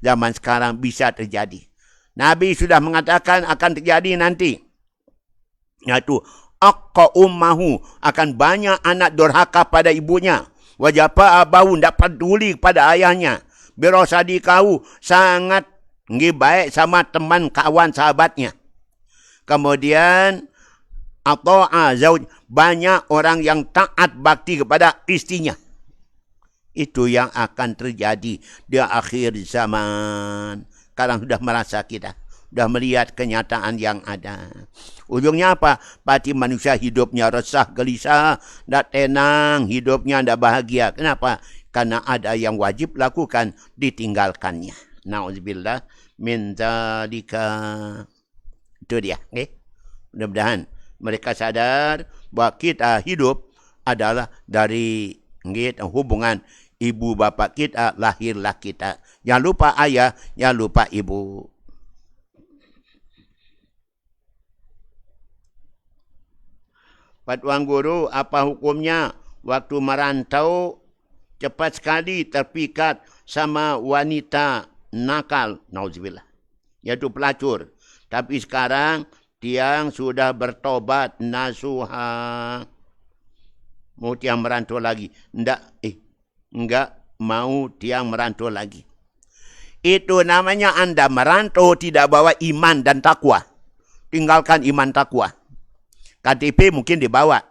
Zaman sekarang bisa terjadi. Nabi sudah mengatakan akan terjadi nanti. Yaitu aqqa ummahu, akan banyak anak durhaka pada ibunya. Wajapa abahu, tidak peduli kepada ayahnya. Birosadi kau, sangat baik sama teman, kawan, sahabatnya. Kemudian, ata'a zauj, banyak orang yang taat bakti kepada istrinya. Itu yang akan terjadi di akhir zaman. Sekarang sudah merasa kita. Sudah melihat kenyataan yang ada. Ujungnya apa? Pasti manusia hidupnya resah, gelisah, tidak tenang, hidupnya tidak bahagia. Kenapa? Karena ada yang wajib lakukan, ditinggalkannya. Na'udzubillah min dzalika. Itu dia. Okay? Mudah-mudahan mereka sadar bahawa kita hidup adalah dari hubungan ibu bapa kita, lahirlah kita. Jangan lupa ayah, jangan lupa ibu. Pak Tuan Guru, apa hukumnya waktu merantau cepat sekali terpikat sama wanita nakal, nauzubillah, yaitu pelacur. Tapi sekarang tiang sudah bertobat nasuha. Mau tiang merantau lagi? Enggak mau tiang merantau lagi. Itu namanya Anda merantau tidak bawa iman dan takwa. Tinggalkan iman takwa. KTP mungkin dibawa.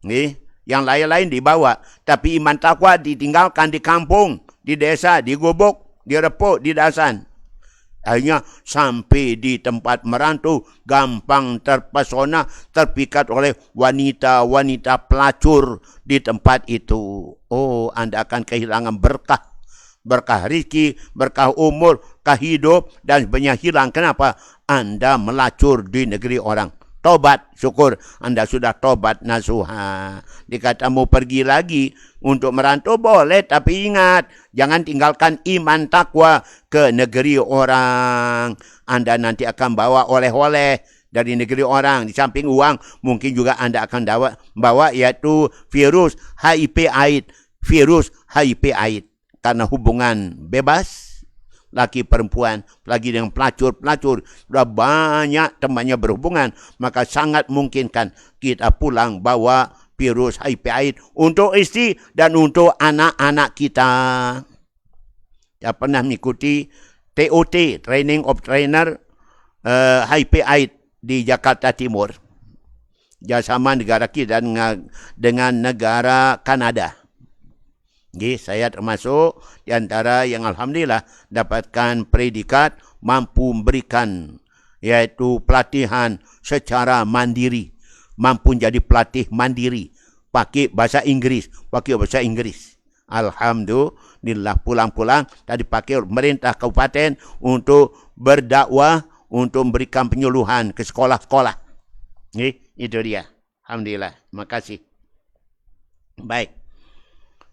Nih, yang lain-lain dibawa. Tapi iman takwa ditinggalkan di kampung, di desa, di gubuk, di repuk, di dasan. Akhirnya sampai di tempat merantau, gampang terpesona, terpikat oleh wanita-wanita pelacur di tempat itu. Oh, Anda akan kehilangan berkah. Berkah rezeki, berkah umur, berkah hidup, dan banyak hilang. Kenapa? Anda melacur di negeri orang. Tobat, syukur Anda sudah tobat nasuha. Dikata mau pergi lagi untuk merantau boleh, tapi ingat, jangan tinggalkan iman takwa ke negeri orang. Anda nanti akan bawa oleh-oleh dari negeri orang. Di samping uang, mungkin juga Anda akan bawa yaitu virus HIV AIDS. Virus HIV AIDS. Karena hubungan bebas, laki perempuan, lagi dengan pelacur-pelacur, sudah banyak temannya berhubungan, maka sangat mungkinkan kita pulang bawa virus HIV AIDS untuk istri dan untuk anak-anak kita. Saya pernah mengikuti TOT, Training of Trainer HIV AIDS di Jakarta Timur. Kerjasama negara kita dengan negara Kanada. Jadi saya termasuk di antara yang alhamdulillah dapatkan predikat mampu memberikan yaitu pelatihan secara mandiri. Mampu jadi pelatih mandiri. Pakai bahasa Inggris. Alhamdulillah pulang-pulang tadi pakai pemerintah kabupaten untuk berdakwah, untuk memberikan penyuluhan ke sekolah-sekolah. Itu dia. Alhamdulillah. Terima kasih. Baik.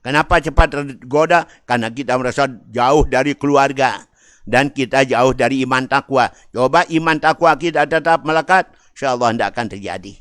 Kenapa cepat tergoda? Karena kita merasa jauh dari keluarga. Dan kita jauh dari iman takwa. Coba iman takwa kita tetap melekat, insyaAllah tidak akan terjadi.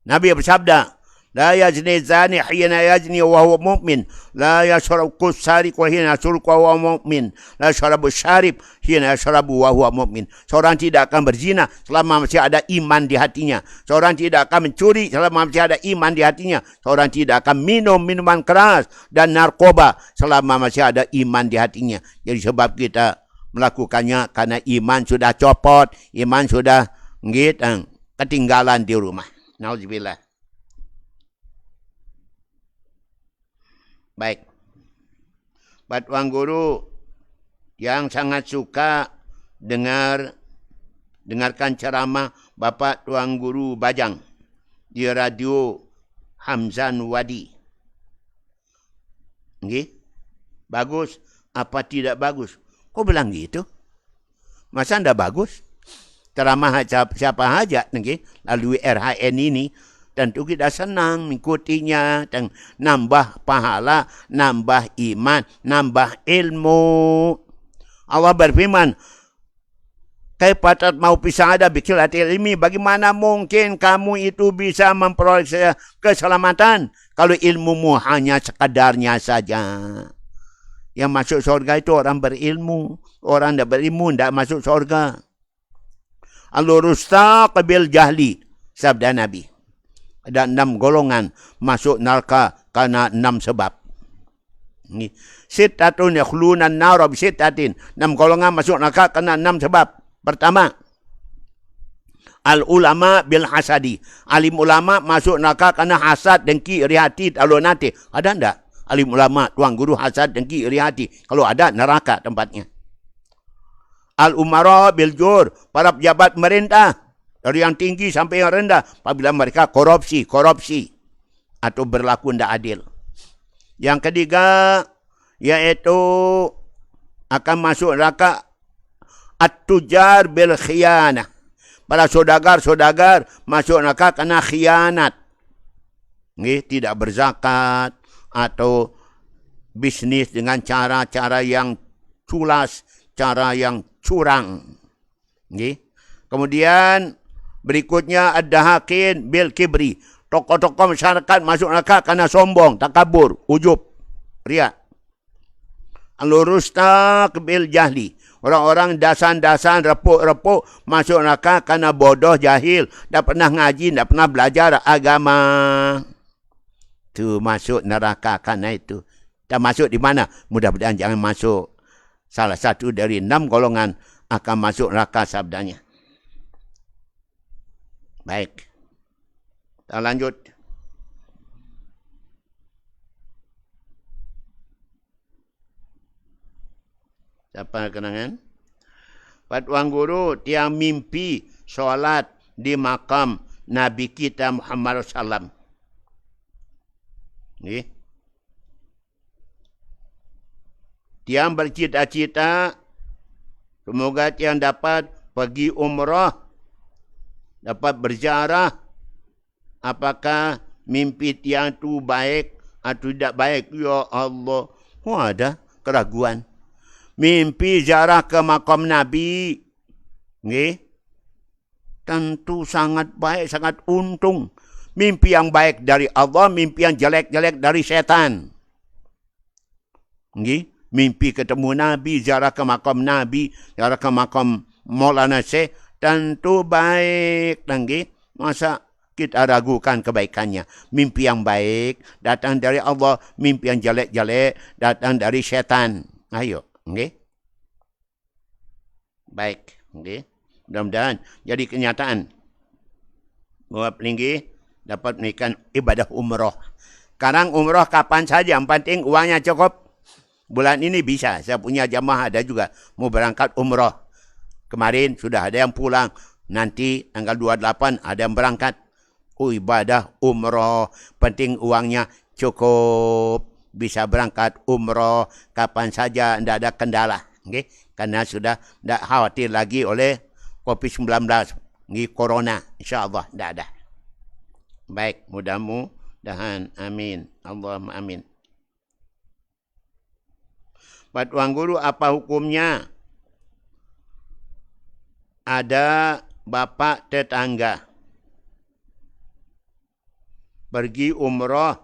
Nabi bersabda, La yazni zani hina yazni wa huwa mu'min. La yashrabu sariq wa hina yashrabu wa huwa mu'min. La yashrabu syarib hina yashrabu wa huwa mu'min. Seorang tidak akan berzina selama masih ada iman di hatinya. Seorang tidak akan mencuri selama masih ada iman di hatinya. Seorang tidak akan minum minuman keras dan narkoba selama masih ada iman di hatinya. Jadi sebab kita melakukannya karena iman sudah copot, iman sudah ketinggalan di rumah. Nauzubillah. Baik. Pak Tuan Guru yang sangat suka dengarkan ceramah Bapak Tuan Guru Bajang di radio Hamzan Wadi. Nggih? Bagus apa tidak bagus? Kok bilang gitu? Masa anda bagus? Ceramah siapa aja nggih lalu RHN ini. Tentu kita senang mengikutinya dan nambah pahala, nambah iman, nambah ilmu. Allah berfirman, kaifa tatma'u fi sa'adah bi qillatil ilmi? Bagaimana mungkin kamu itu bisa memperoleh keselamatan kalau ilmumu hanya sekadarnya saja? Yang masuk surga itu orang berilmu, orang tidak berilmu tidak masuk surga. Al-rustaq bil jahli, sabda Nabi. Ada 6 golongan masuk neraka karena 6 sebab. Sittatun yakhluna an-nar bi sittatin. 6 golongan masuk neraka karena 6 sebab. Pertama, al-ulama bil hasadi. Alim ulama masuk neraka karena hasad, dengki, iri hati, talu nanti. Ada enggak? Alim ulama, tuan guru hasad, dengki, iri hati. Kalau ada, neraka tempatnya. Al-umara bil jur. Para pejabat pemerintah. Dari yang tinggi sampai yang rendah. Apabila mereka korupsi atau berlaku tidak adil. Yang ketiga, yaitu akan masuk neraka at-tujar bil khiyanah. Para saudagar masuk neraka kena khianat. Tidak berzakat atau bisnis dengan cara-cara yang culas, cara yang curang. Kemudian Berikutnya ad-dahakin bil kibri. Tokoh-tokoh masyarakat masuk neraka kerana sombong, takabur, ujub, riak. Al-rustaq bil jahli. Orang-orang dasan-dasan, repuk-repuk masuk neraka kerana bodoh, jahil, tak pernah ngaji, tak pernah belajar agama. Tu masuk neraka kerana itu. Tak masuk di mana? Mudah-mudahan jangan masuk. Salah satu dari 6 golongan akan masuk neraka sabdanya. Baik. Kita lanjut. Siapa kenangan? Tuan Guru, tiang mimpi solat di makam Nabi kita Muhammad SAW. Ni. Tiang bercita-cita semoga tiang dapat pergi umrah, dapat berziarah. Apakah mimpi tiang tu baik atau tidak baik? Ya Allah. Ada keraguan. Mimpi ziarah ke makam Nabi. Okay? Tentu sangat baik, sangat untung. Mimpi yang baik dari Allah, mimpi yang jelek-jelek dari syaitan. Okay? Mimpi ketemu Nabi, ziarah ke makam Nabi, ziarah ke makam Maulana Syekh, tentu baik. Okay? Masa kita ragukan kebaikannya? Mimpi yang baik datang dari Allah, mimpi yang jelek-jelek datang dari syaitan. Ayo. Okay? Baik. Okay? Mudah-mudahan jadi kenyataan bahawa pelinggi dapat menaikkan ibadah umrah. Sekarang umrah kapan saja, yang penting uangnya cukup. Bulan ini bisa. Saya punya jamaah ada juga mau berangkat umrah. Kemarin sudah ada yang pulang. Nanti tanggal 28 ada yang berangkat. Ibadah umrah. Penting uangnya cukup. Bisa berangkat umrah kapan saja, tidak ada kendala. Okay? Karena sudah tidak khawatir lagi oleh COVID-19. Corona. InsyaAllah tidak ada. Baik. Mudah-mudahan. Amin. Allahumma amin. Tuan Guru, apa hukumnya? Ada bapa tetangga pergi umrah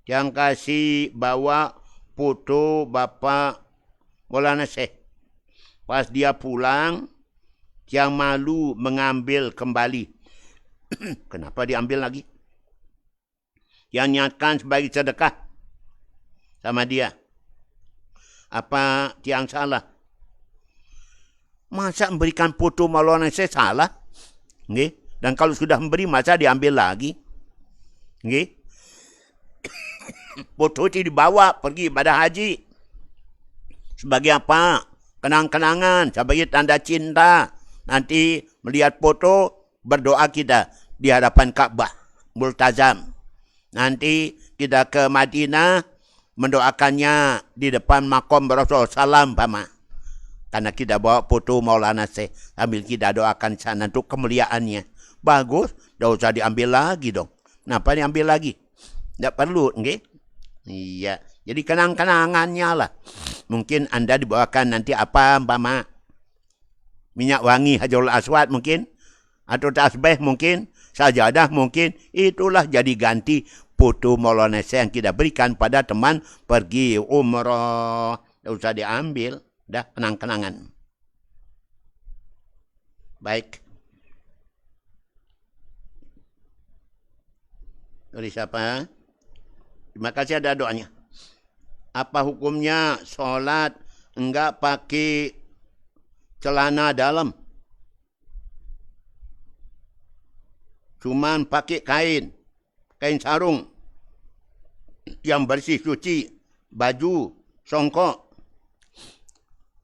yang kasih bawa foto bapa Maulana Syekh. Pas dia pulang, yang malu mengambil kembali. Kenapa diambil lagi? Yang niatkan sebagai sedekah sama dia. Apa tiang salah? Masa memberikan foto Maulana Syekh salah? Okay? Dan kalau sudah memberi, masa diambil lagi? Okay? Foto itu dibawa pergi ibadah haji. Sebagai apa? Kenang-kenangan, sebagai tanda cinta. Nanti melihat foto, berdoa kita di hadapan Ka'bah, multazam. Nanti kita ke Madinah, mendoakannya di depan makom Rasul Salam Pama. Karena kita bawa foto Maulana Syekh, sambil kita doakan sana untuk kemuliaannya. Bagus, tidak usah diambil lagi dong. Kenapa diambil lagi? Tidak perlu, okay? Iya. Jadi kenang-kenangannya lah. Mungkin Anda dibawakan nanti apa, Pama? Minyak wangi Hajarul Aswad mungkin? Atau tasbih mungkin? Sajadah mungkin? Itulah jadi ganti foto Maulana Syekh yang kita berikan pada teman pergi umrah. Tidak usah diambil. Dah kenang-kenangan. Baik. Dari siapa? Terima kasih ada doanya. Apa hukumnya solat enggak pakai celana dalam? Cuman pakai kain sarung yang bersih, suci, baju, songkok.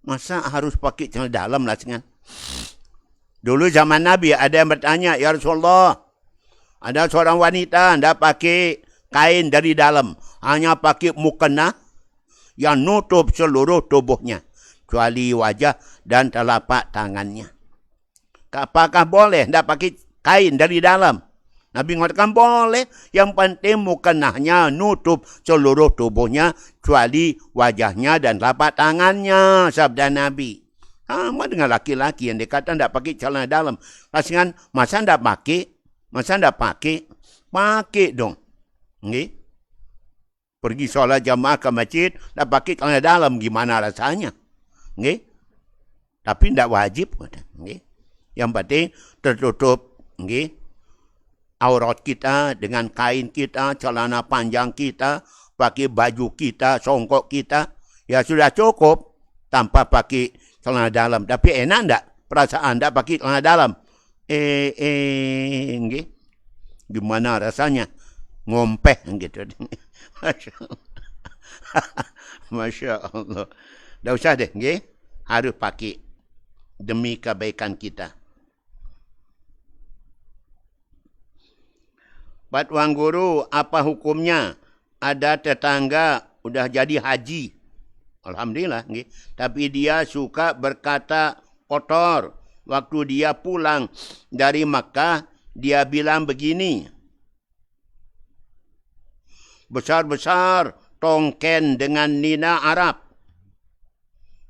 Masa harus pakai celana dalam lah dengan? Dulu zaman Nabi ada yang bertanya, ya Rasulullah, ada seorang wanita tidak pakai kain dari dalam, hanya pakai mukena yang nutup seluruh tubuhnya, kecuali wajah dan telapak tangannya. Apakah boleh tidak pakai kain dari dalam? Nabi mengatakan boleh, yang penting mukenahnya nutup seluruh tubuhnya, kecuali wajahnya dan telapak tangannya, sabda Nabi. Sama dengan laki-laki yang dia kata tak pakai celana dalam. Pasangan, masa tak pakai, pakai dong. Okay? Pergi solat jamaah ke masjid, tak pakai celana dalam, gimana rasanya? Okay? Tapi tak wajib. Okay? Yang penting tertutup okay? Aurat kita dengan kain kita, celana panjang kita, pakai baju kita, songkok kita. Ya sudah cukup tanpa pakai celana dalam. Tapi enak tak perasaan tak pakai celana dalam? Okay? Gimana rasanya? Ngompeh gitu. Masya Allah. Masya Allah. Tak usah deh. Okay? Harus pakai demi kebaikan kita. Pak Tuan Guru, apa hukumnya? Ada tetangga udah jadi haji. Alhamdulillah. Okay? Tapi dia suka berkata kotor. Waktu dia pulang dari Makkah, dia bilang begini. Besar-besar tongken dengan nina Arab.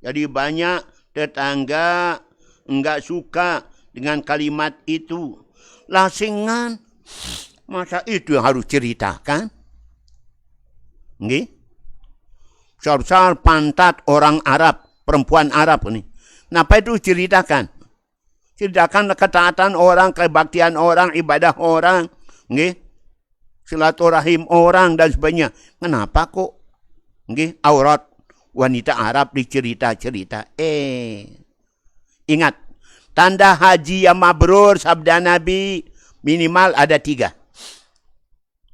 Jadi banyak tetangga enggak suka dengan kalimat itu. Lasingan, masa itu yang harus ceritakan? Okay? Besar-besar pantat orang Arab, perempuan Arab ini. Kenapa itu ceritakan? Ceritakan ketaatan orang, kebaktian orang, ibadah orang. Okay? Silaturahim orang dan sebagainya. Kenapa kok okay? Aurat wanita Arab dicerita-cerita? Ingat, tanda haji yang mabrur sabda Nabi minimal ada 3.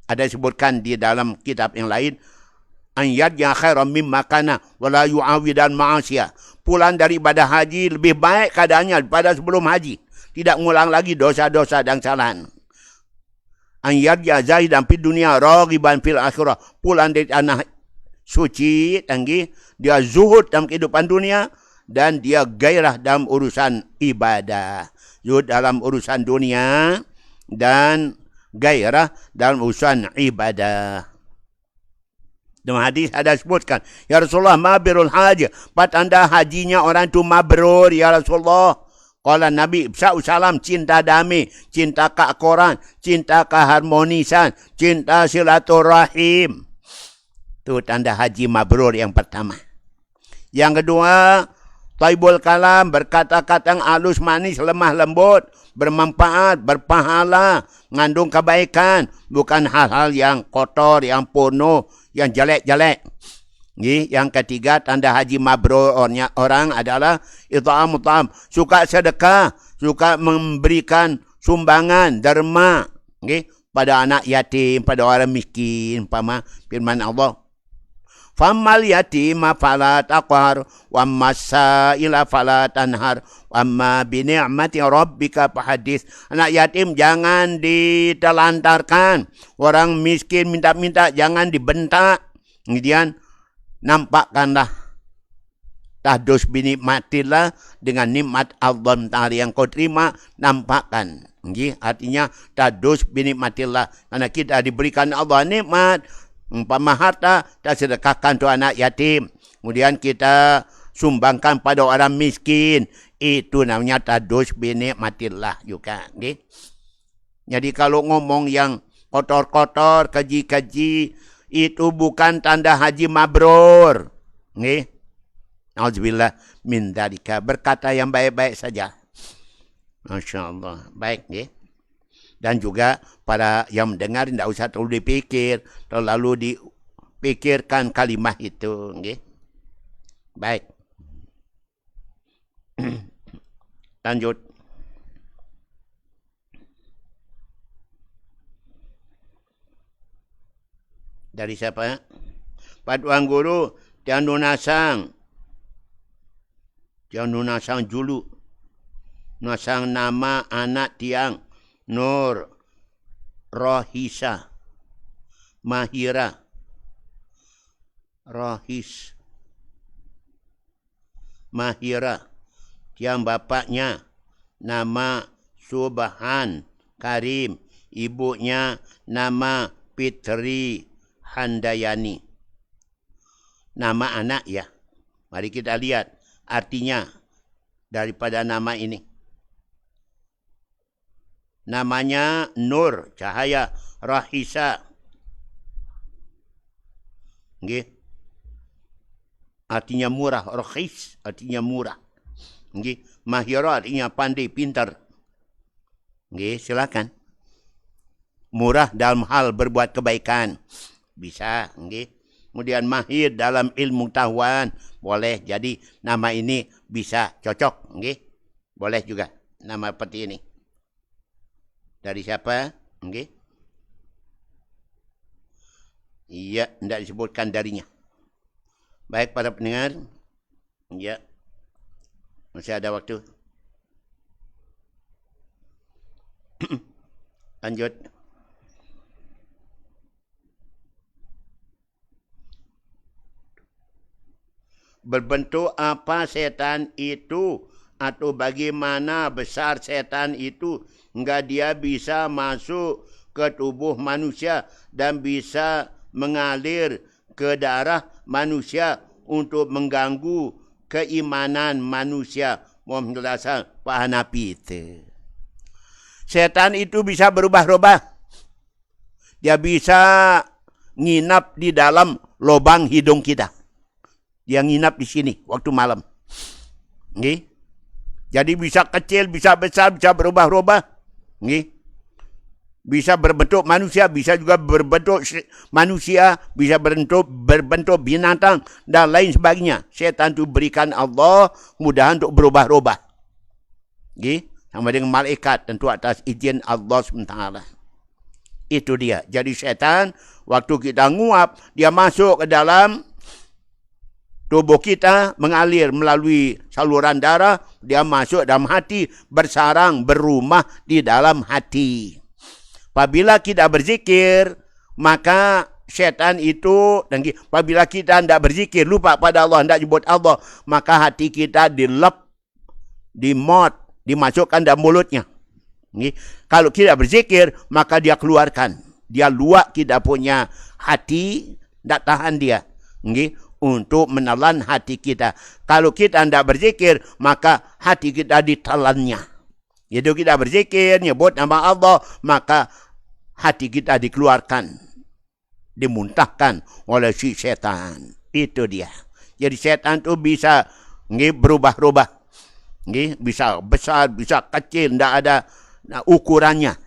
Ada disebutkan di dalam kitab yang lain. An yadya khairan mimma kana wala yu'awidan ma'asiyah. Pulang dari ibadah haji lebih baik keadaannya daripada sebelum haji. Tidak mengulang lagi dosa-dosa dan kesalahan. An yadya zahidan fid dunia raghiban fil akhirah. Pulang dari tanah suci, dia zuhud dalam kehidupan dunia dan dia gairah dalam urusan ibadah. Zuhud dalam urusan dunia dan gairah dalam urusan ibadah. Dalam hadis ada sebutkan, ya Rasulullah, mabirul haji. Tanda hajinya orang itu mabrur, ya Rasulullah. Qala Nabi SAW, cinta damai, cinta keakuran, cinta keharmonisan, cinta silaturahim. Itu tanda haji mabrur yang pertama. Yang kedua, taibul kalam, berkata-kata yang halus manis, lemah lembut, bermanfaat, berpahala, mengandung kebaikan, bukan hal-hal yang kotor, yang porno, yang jelek-jelek. Yang ketiga, tanda haji mabrur orang adalah it'am, suka sedekah, suka memberikan sumbangan, derma pada anak yatim, pada orang miskin. Firman Allah, Famal yatima fala taqhar wa masaila fala tanhar wa ma bi ni'mati rabbika fahadits. Anak yatim jangan ditelantarkan, orang miskin minta-minta jangan dibentak. Kemudian nampakkanlah tahdus binikmatillah, dengan nikmat Allah Ta'ala yang kau terima, nampakkan. Artinya tahdus binikmatillah, karena kita diberikan Allah nikmat, umpama harta, kita sedekahkan untuk anak yatim. Kemudian kita sumbangkan pada orang miskin. Itu namanya tahdus binikmatillah juga. Jadi kalau ngomong yang kotor-kotor, keji-keji, itu bukan tanda haji mabrur. Auzubillah min dzalika. Berkata yang baik-baik saja. Masya Allah. Baik. Dan juga para yang mendengar tidak usah terlalu dipikir, terlalu dipikirkan kalimat itu. Baik. Lanjut. Dari siapa? Pak Tuan Guru, Tiang Nunasang. Tiang Nunasang julu. Nunasang nama anak tiang. Nur Rohisa Mahira Rohis Mahira. Tiang bapaknya nama Subhan Karim. Ibunya nama Fitri Handayani. Nama anak ya. Mari kita lihat artinya. daripada nama ini. Namanya nur, cahaya, rahisa. Nggih. Artinya murah, rahis artinya murah. Nggih, mahira artinya pandai, pintar. Nggih, silakan. Murah dalam hal berbuat kebaikan. Bisa, nggih. Kemudian mahir dalam ilmu pengetahuan, boleh. Jadi nama ini bisa cocok, nggih. Boleh juga nama seperti ini. Dari siapa? Nggih. Iya, tidak disebutkan darinya. Baik para pendengar. Ya. Masih ada waktu. Lanjut. Berbentuk apa setan itu, atau bagaimana besar setan itu hingga dia bisa masuk ke tubuh manusia dan bisa mengalir ke darah manusia untuk mengganggu keimanan manusia. Mohon penjelasan Pak Hanafi itu. Setan itu bisa berubah-ubah. Dia bisa nginap di dalam lubang hidung kita. Dia nginap di sini waktu malam. Nggih. Jadi bisa kecil, bisa besar, bisa berubah-ubah. Nggih. Bisa berbentuk manusia, bisa juga berbentuk manusia, bisa berbentuk binatang dan lain sebagainya. Setan itu berikan Allah mudahan untuk berubah-ubah. Nggih. Sama dengan malaikat tentu atas izin Allah SWT. Itu dia. Jadi setan waktu kita nguap, dia masuk ke dalam tubuh kita, mengalir melalui saluran darah, dia masuk dalam hati, bersarang, berumah di dalam hati. Apabila kita berzikir, maka setan itu, dan apabila kita tidak berzikir, lupa pada Allah, tidak sebut Allah, maka hati kita dilep, dimot, dimasukkan dalam mulutnya. Kalau kita berzikir, maka dia keluarkan. Dia luak kita punya hati, tidak tahan dia. Untuk menelan hati kita. Kalau kita tidak berzikir, maka hati kita ditelannya. Jadi kita berzikir, nyebut nama Allah, maka hati kita dikeluarkan, dimuntahkan oleh si setan. Itu dia. Jadi setan itu bisa berubah-ubah. Bisa besar, bisa kecil, tidak ada ukurannya.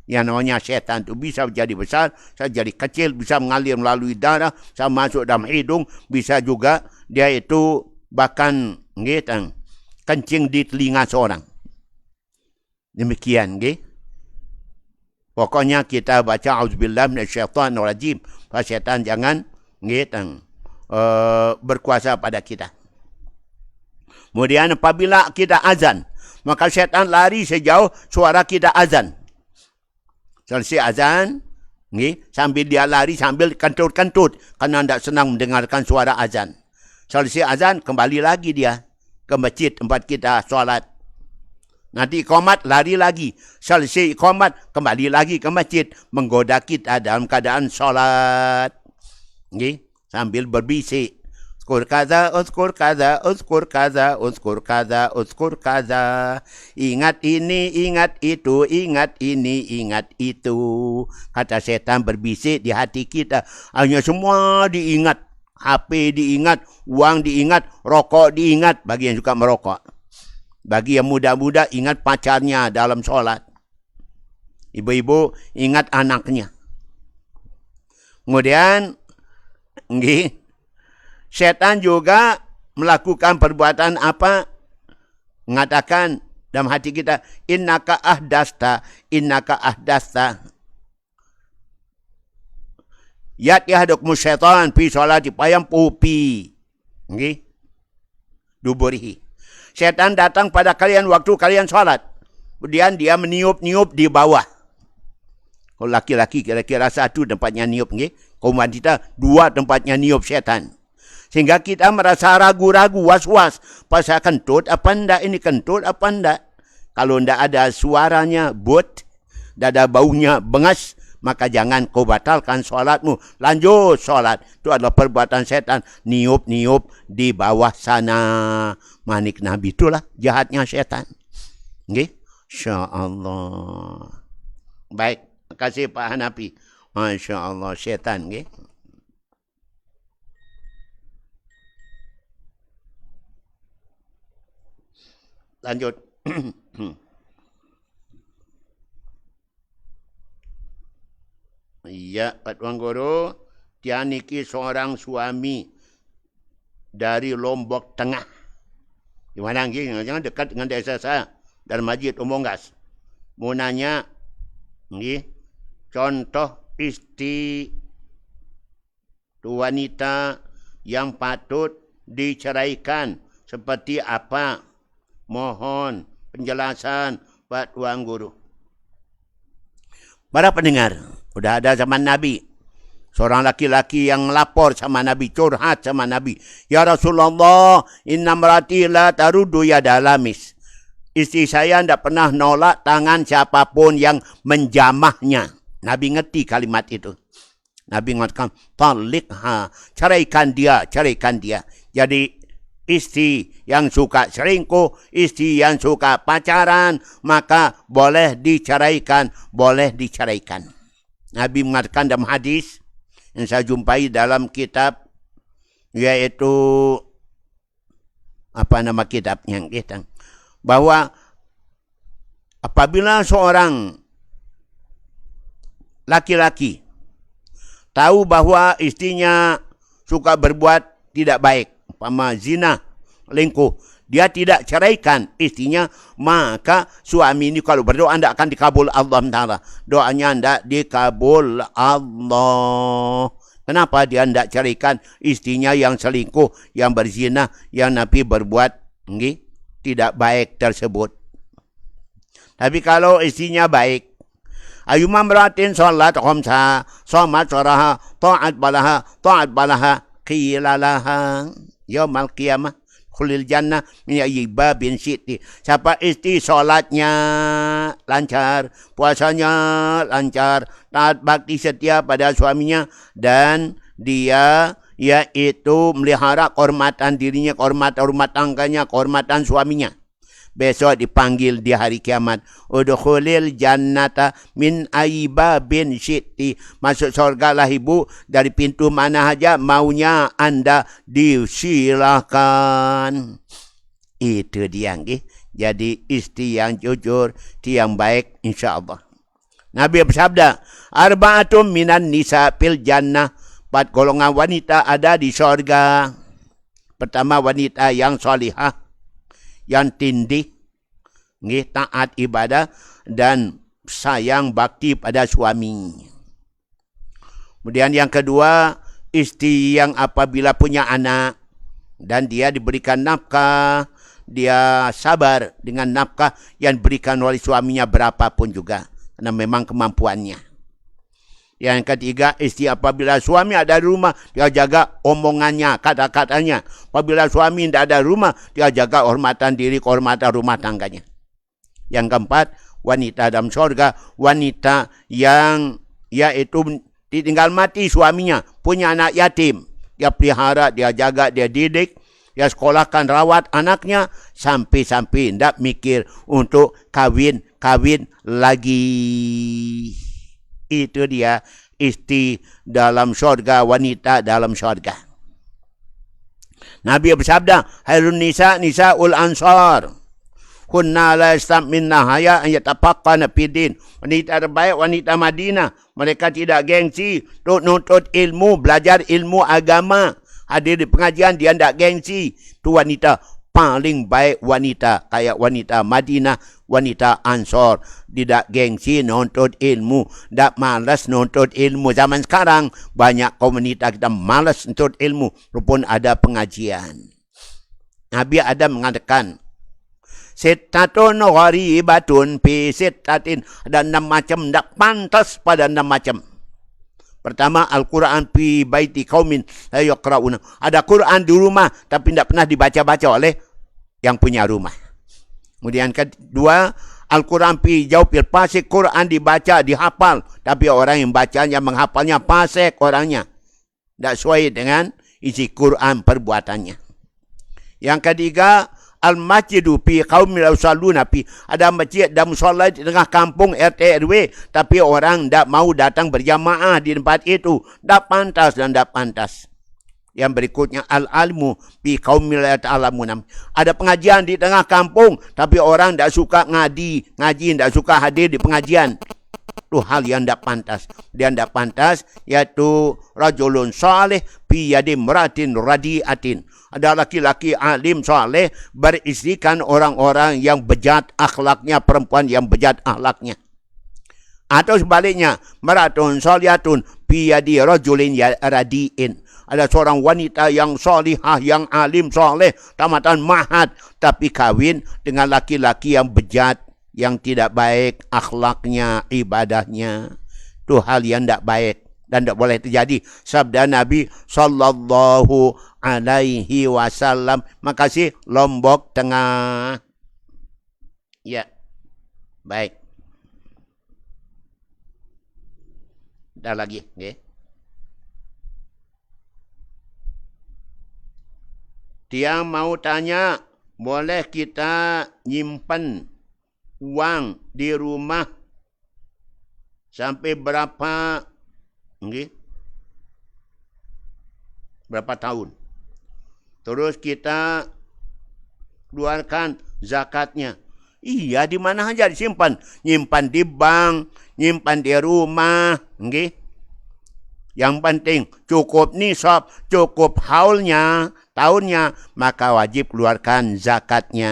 Yang namanya setan itu bisa jadi besar, bisa jadi kecil, bisa mengalir melalui darah, bisa masuk dalam hidung, bisa juga dia itu bahkan kencing di telinga seorang. Demikian, pokoknya kita baca auzubillah minasyaitonir rajim. Setan jangan berkuasa pada kita. Kemudian apabila kita azan, maka setan lari sejauh suara kita azan. Selesai azan, sambil dia lari, sambil kentut-kentut, karena tidak senang mendengarkan suara azan. Selesai azan, kembali lagi dia ke masjid tempat kita solat. Nanti iqamat, lari lagi. Selesai iqamat, kembali lagi ke masjid, menggoda kita dalam keadaan solat. Sambil berbisik. Uskur kaza, uskur kaza, uskur kaza, uskur kaza, uskur kaza. Ingat ini, ingat itu, ingat ini, ingat itu. Kata setan berbisik di hati kita. Hanya semua diingat. HP diingat, uang diingat, rokok diingat. Bagi yang suka merokok. Bagi yang muda-muda ingat pacarnya dalam sholat. Ibu-ibu ingat anaknya. Kemudian, setan juga melakukan perbuatan apa? Mengatakan dalam hati kita, innaka ahdasta, innaka ahdasta. Yat yahdukum syaitan fi sholati payam pupi. Duburihi. Setan datang pada kalian waktu kalian sholat. Kemudian dia meniup-niup di bawah. Kalau laki-laki kira-kira satu tempatnya niup. Kaum wanita dua tempatnya niup setan. Sehingga kita merasa ragu-ragu, was-was. Pasal kentut apa enggak? Ini kentut apa enggak? Kalau enggak ada suaranya, tidak ada baunya, bengas, maka jangan kau batalkan solatmu. Lanjut solat. Itu adalah perbuatan setan. Niup-niup di bawah sana. Manik Nabi, itulah jahatnya setan. Okay? Insya Allah. Baik. Terima kasih Pak Hanafi. Masya Allah, setan. Okay? Lanjut. Ya, Pak Tuan Guru, Tianiki seorang suami dari Lombok Tengah. Di mana lagi? Jangan dekat dengan desa saya. Dalam Masjid Umbonggas. Mau nanya, contoh istri wanita yang patut diceraikan seperti apa? Mohon penjelasan Pak Tuan Guru. Para pendengar, sudah ada zaman Nabi. Seorang laki-laki yang lapor sama Nabi, curhat sama Nabi. Ya Rasulullah, inna marati la tarudu yada lamis. Istri saya tidak pernah nolak tangan siapapun yang menjamahnya. Nabi ngerti kalimat itu. Nabi mengatakan, talikha, ceraikan dia, ceraikan dia. Jadi istri yang suka selingkuh, istri yang suka pacaran, maka boleh diceraikan, boleh diceraikan. Nabi mengatakan dalam hadis yang saya jumpai dalam kitab, yaitu apa nama kitabnya, bahwa apabila seorang laki-laki tahu bahwa istrinya suka berbuat tidak baik, umpama zina, selingkuh, dia tidak ceraikan istrinya, maka suami ini kalau berdoa tidak akan dikabul Allah Ta'ala. Doanya tidak dikabul Allah. Kenapa dia tidak ceraikan istrinya yang selingkuh, yang berzina, yang Nabi berbuat tidak baik tersebut. Tapi kalau istrinya baik, ayumma mratin sholat khamsa, shomat soraha, ta'at balaha, qilalaha, yaumal qiyamah, khulil jannah, min ayyi babin syi'ti. Siapa istri sholatnya lancar, puasanya lancar, taat bakti setia pada suaminya, dan dia yaitu melihara kehormatan dirinya, kehormatan rumah tangganya, kehormatan suaminya. Besok dipanggil di hari kiamat. Udkhulil jannata min aiba bin syi'ti. Masuk surgalah ibu dari pintu mana saja maunya anda disilakan. Itu dia. Jadi istri yang jujur, istri yang baik, insya-Allah. Nabi bersabda, arba'atum minan nisa fil jannah. 4 golongan wanita ada di surga. Pertama, wanita yang salihah, yang tindih, taat ibadah, dan sayang bakti pada suami. Kemudian yang kedua, istri yang apabila punya anak dan dia diberikan nafkah, dia sabar dengan nafkah yang diberikan oleh suaminya berapapun juga, karena memang kemampuannya. Yang ketiga, istri apabila suami ada di rumah, dia jaga omongannya, kata-katanya. Apabila suami tidak ada di rumah, dia jaga kehormatan diri, kehormatan rumah tangganya. Yang keempat, wanita dalam surga, wanita yang yaitu ditinggal mati suaminya, punya anak yatim. Dia pelihara, dia jaga, dia didik, dia sekolahkan, rawat anaknya, sampai-sampai tidak mikir untuk kawin lagi. Itu dia istri dalam syurga, wanita dalam syurga. Nabi bersabda, hairun nisa ul ansar. Kunna la istamminna haya an yatafaqqana fid-din. Wanita terbaik, wanita Madinah. Mereka tidak gengsi untuk nuntut ilmu, belajar ilmu agama. Hadir di pengajian, dia tidak gengsi. Itu wanita paling baik, wanita kayak wanita Madinah, wanita Ansor. Tidak gengsi nuntut ilmu, tidak malas nuntut ilmu. Zaman sekarang banyak komunitas kita malas nuntut ilmu, walaupun ada pengajian. Nabi Adam mengatakan, Sittatun gharibatun fi sittatin. Ada 6 macam, tidak pantas pada 6 macam. Pertama, Al-Quran fi baiti qaumin la yaqra'una. Ada Quran di rumah tapi tidak pernah dibaca-baca oleh yang punya rumah. Kemudian kedua, Al-Quran pi jauh pil pasik, Quran dibaca, dihafal. Tapi orang yang bacanya, menghafalnya pasik orangnya. Tak sesuai dengan isi Quran perbuatannya. Yang ketiga, al-masjidu fi qaumil usalluna fi. Ada masjid dan musalla di tengah kampung RT RW, tapi orang tak mau datang berjamaah di tempat itu. Tak pantas dan tak pantas. Yang berikutnya, al-almu fi qaumil yata'alamun. Ada pengajian di tengah kampung, tapi orang tak suka ngaji, tak suka hadir di pengajian. Itu hal yang tak pantas. Yang tak pantas, yaitu rajulun salih fi yadi mratin radiatin. Ada laki-laki alim saleh beristrikan orang-orang yang bejat akhlaknya, perempuan yang bejat akhlaknya. Atau sebaliknya, maratun saliyatun fi yadi rajulin radiin. Ada seorang wanita yang salihah, yang alim saleh, tamatan mahat, tapi kawin dengan laki-laki yang bejat, yang tidak baik akhlaknya, ibadahnya. Itu hal yang tidak baik dan tidak boleh terjadi. Sabda Nabi sallallahu alaihi wasallam. Makasih, Lombok Tengah. Ya, baik. Dah lagi, okay. Dia mau tanya, boleh kita nyimpan uang di rumah sampai berapa, okay, berapa tahun? Terus kita keluarkan zakatnya. Iya, di mana saja disimpan. Nyimpan di bank, nyimpan di rumah. Okay? Yang penting cukup nisab, cukup haulnya, tahunnya, maka wajib keluarkan zakatnya.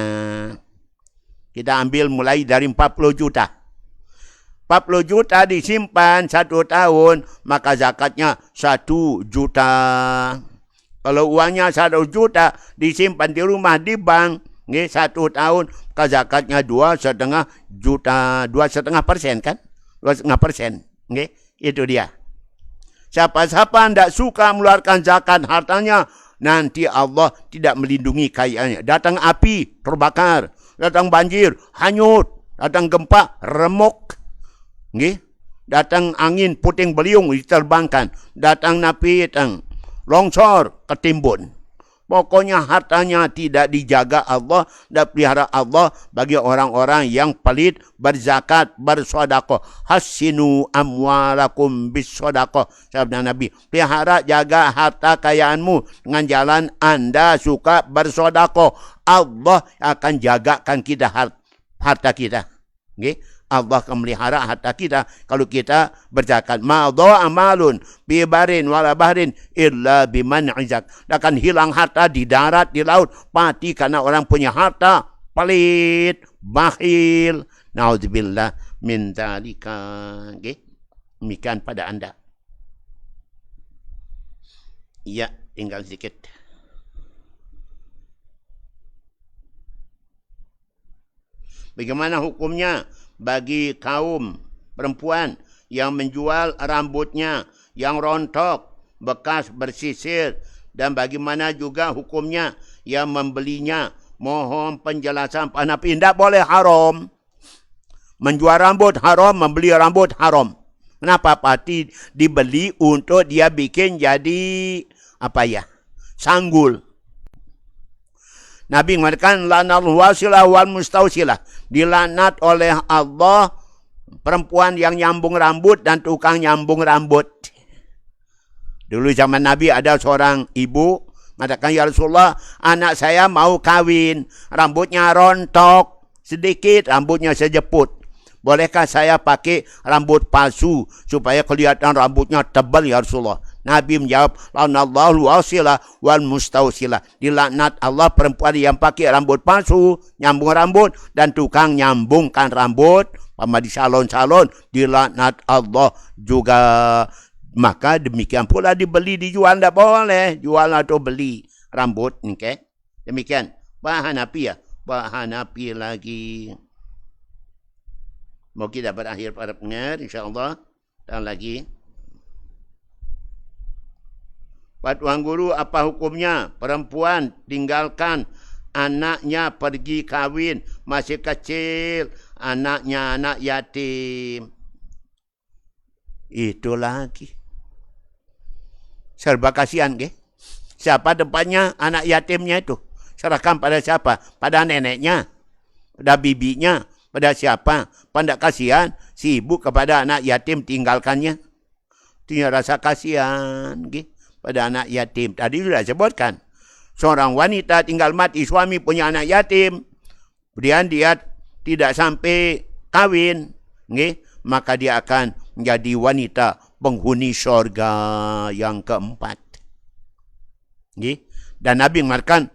Kita ambil mulai dari 40 juta. 40 juta disimpan 1 tahun, maka zakatnya 1 juta. Kalau uangnya 1 juta disimpan di rumah, di bank, 1 tahun, maka zakatnya 2,5 juta. 2,5% kan? 2,5%. Itu dia. Siapa-siapa tidak suka mengeluarkan zakat hartanya, nanti Allah tidak melindungi kekayaannya. Datang api, terbakar. Datang banjir, hanyut. Datang gempa, remuk. Datang angin, puting beliung, diterbangkan. Datang longsor, ketimbun. Pokoknya hartanya tidak dijaga Allah dan pelihara Allah bagi orang-orang yang pelit, berzakat, bersedekah. Hasinu amwalakum bisedekah. Sabda Nabi, pelihara, jaga harta kekayaanmu dengan jalan Anda suka bersedekah. Allah akan jagakan kita harta kita. Okay? Allah akan melihara harta kita kalau kita berzakat. Ma dha'a malun bi barin wala bahrin illa biman izak. Akan hilang harta di darat, di laut, mati karena orang punya harta pelit, bakhil. Nauzubillah min dzalika. Okay? Demikian pada Anda. Ya, tinggal sedikit. Bagaimana hukumnya bagi kaum perempuan yang menjual rambutnya yang rontok, bekas bersisir, dan bagaimana juga hukumnya yang membelinya? Mohon penjelasan Pak Nafi. Tidak boleh, haram. Menjual rambut haram, membeli rambut haram. Kenapa? Pasti dibeli untuk dia bikin jadi sanggul. Nabi mengatakan lanal wasilah wal mustausilah. Dilanat oleh Allah perempuan yang nyambung rambut dan tukang nyambung rambut. Dulu zaman Nabi ada seorang ibu mengatakan, ya Rasulullah, anak saya mau kawin, rambutnya rontok sedikit, rambutnya sejeput. Bolehkah saya pakai rambut palsu supaya kelihatan rambutnya tebal, ya Rasulullah? Nabi menjawab, lanallahu wasilah wal mustausilah. Dilaknat Allah perempuan yang pakai rambut palsu, nyambung rambut, dan tukang nyambungkan rambut. Sama di salon-salon, dilaknat Allah juga. Maka demikian pula dibeli, dijual, tidak boleh. Jual atau beli rambut. Okay? Demikian. Pak Hanafi ya? Pak Hanafi lagi. Mau kita berakhir pada pendengar, insyaAllah. Dan lagi. Pak Tuan Guru, apa hukumnya perempuan tinggalkan anaknya pergi kawin masih kecil, anaknya anak yatim. Itu lagi. Serba kasihan, ke? Siapa tempatnya anak yatimnya itu? Serahkan pada siapa? Pada neneknya, pada bibinya, pada siapa? Pada kasihan si ibu kepada anak yatim tinggalkannya. Punya rasa kasihan, ke? Pada anak yatim. Tadi sudah sebutkan. Seorang wanita tinggal mati, suami punya anak yatim. Kemudian dia tidak sampai kawin, ke? Maka dia akan menjadi wanita penghuni syurga yang keempat. Dan Nabi mengatakan,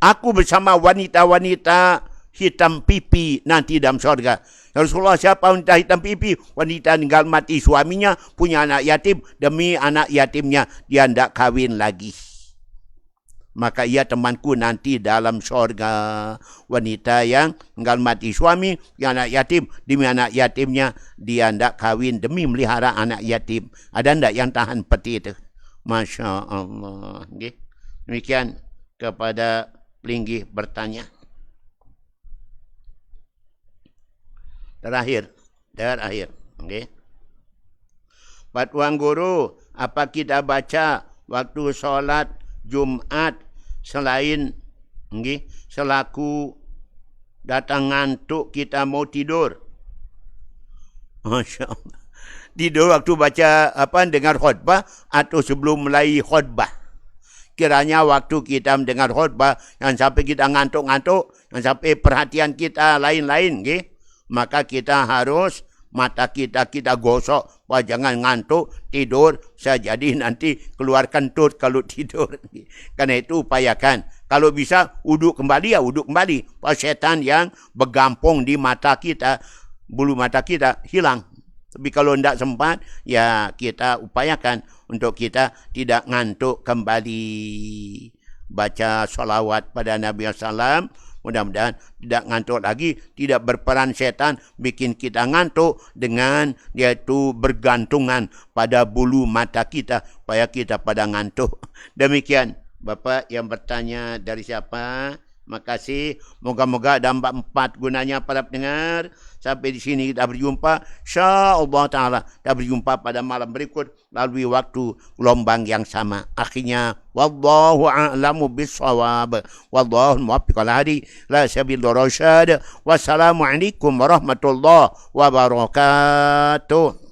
aku bersama wanita-wanita hitam pipi nanti dalam syurga. Rasulullah, siapa wanita hitam pipi? Wanita tinggal mati suaminya, punya anak yatim, demi anak yatimnya dia tidak kawin lagi. Maka ia temanku nanti dalam syurga. Wanita yang tinggal mati suami, punya anak yatim, demi anak yatimnya dia tidak kawin demi melihara anak yatim. Ada tidak yang tahan peti itu? Masya Allah. Demikian kepada Pelinggih bertanya. Terakhir. Tuan Guru, apa kita baca waktu solat Jumat selain selaku datang ngantuk kita mau tidur? Masya Allah. Tidur waktu baca dengar khutbah atau sebelum mulai khutbah. Kiranya waktu kita mendengar khutbah, jangan sampai kita ngantuk-ngantuk, jangan sampai perhatian kita lain-lain, maka kita harus mata kita gosok, jangan ngantuk, tidur, bisa jadi nanti keluar kentut kalau tidur. Karena itu upayakan. Kalau bisa uduk kembali, ya uduk kembali. Setan yang bergampung di mata kita, bulu mata kita hilang. Tapi kalau tidak sempat, ya kita upayakan untuk kita tidak ngantuk kembali. Baca salawat pada Nabi SAW. Mudah-mudahan tidak ngantuk lagi, tidak berperan setan bikin kita ngantuk dengan yaitu bergantungan pada bulu mata kita supaya kita pada ngantuk. Demikian Bapak yang bertanya dari siapa? Makasih. Moga-moga ada empat gunanya para pendengar. Sampai di sini kita berjumpa. InsyaAllah ta'ala kita berjumpa pada malam berikut melalui waktu gelombang yang sama. Akhirnya, wallahu a'lamu bisawab. Wallahu muwaffiq ala hadi la sabil rasyad. Wassalamualaikum warahmatullahi wabarakatuh.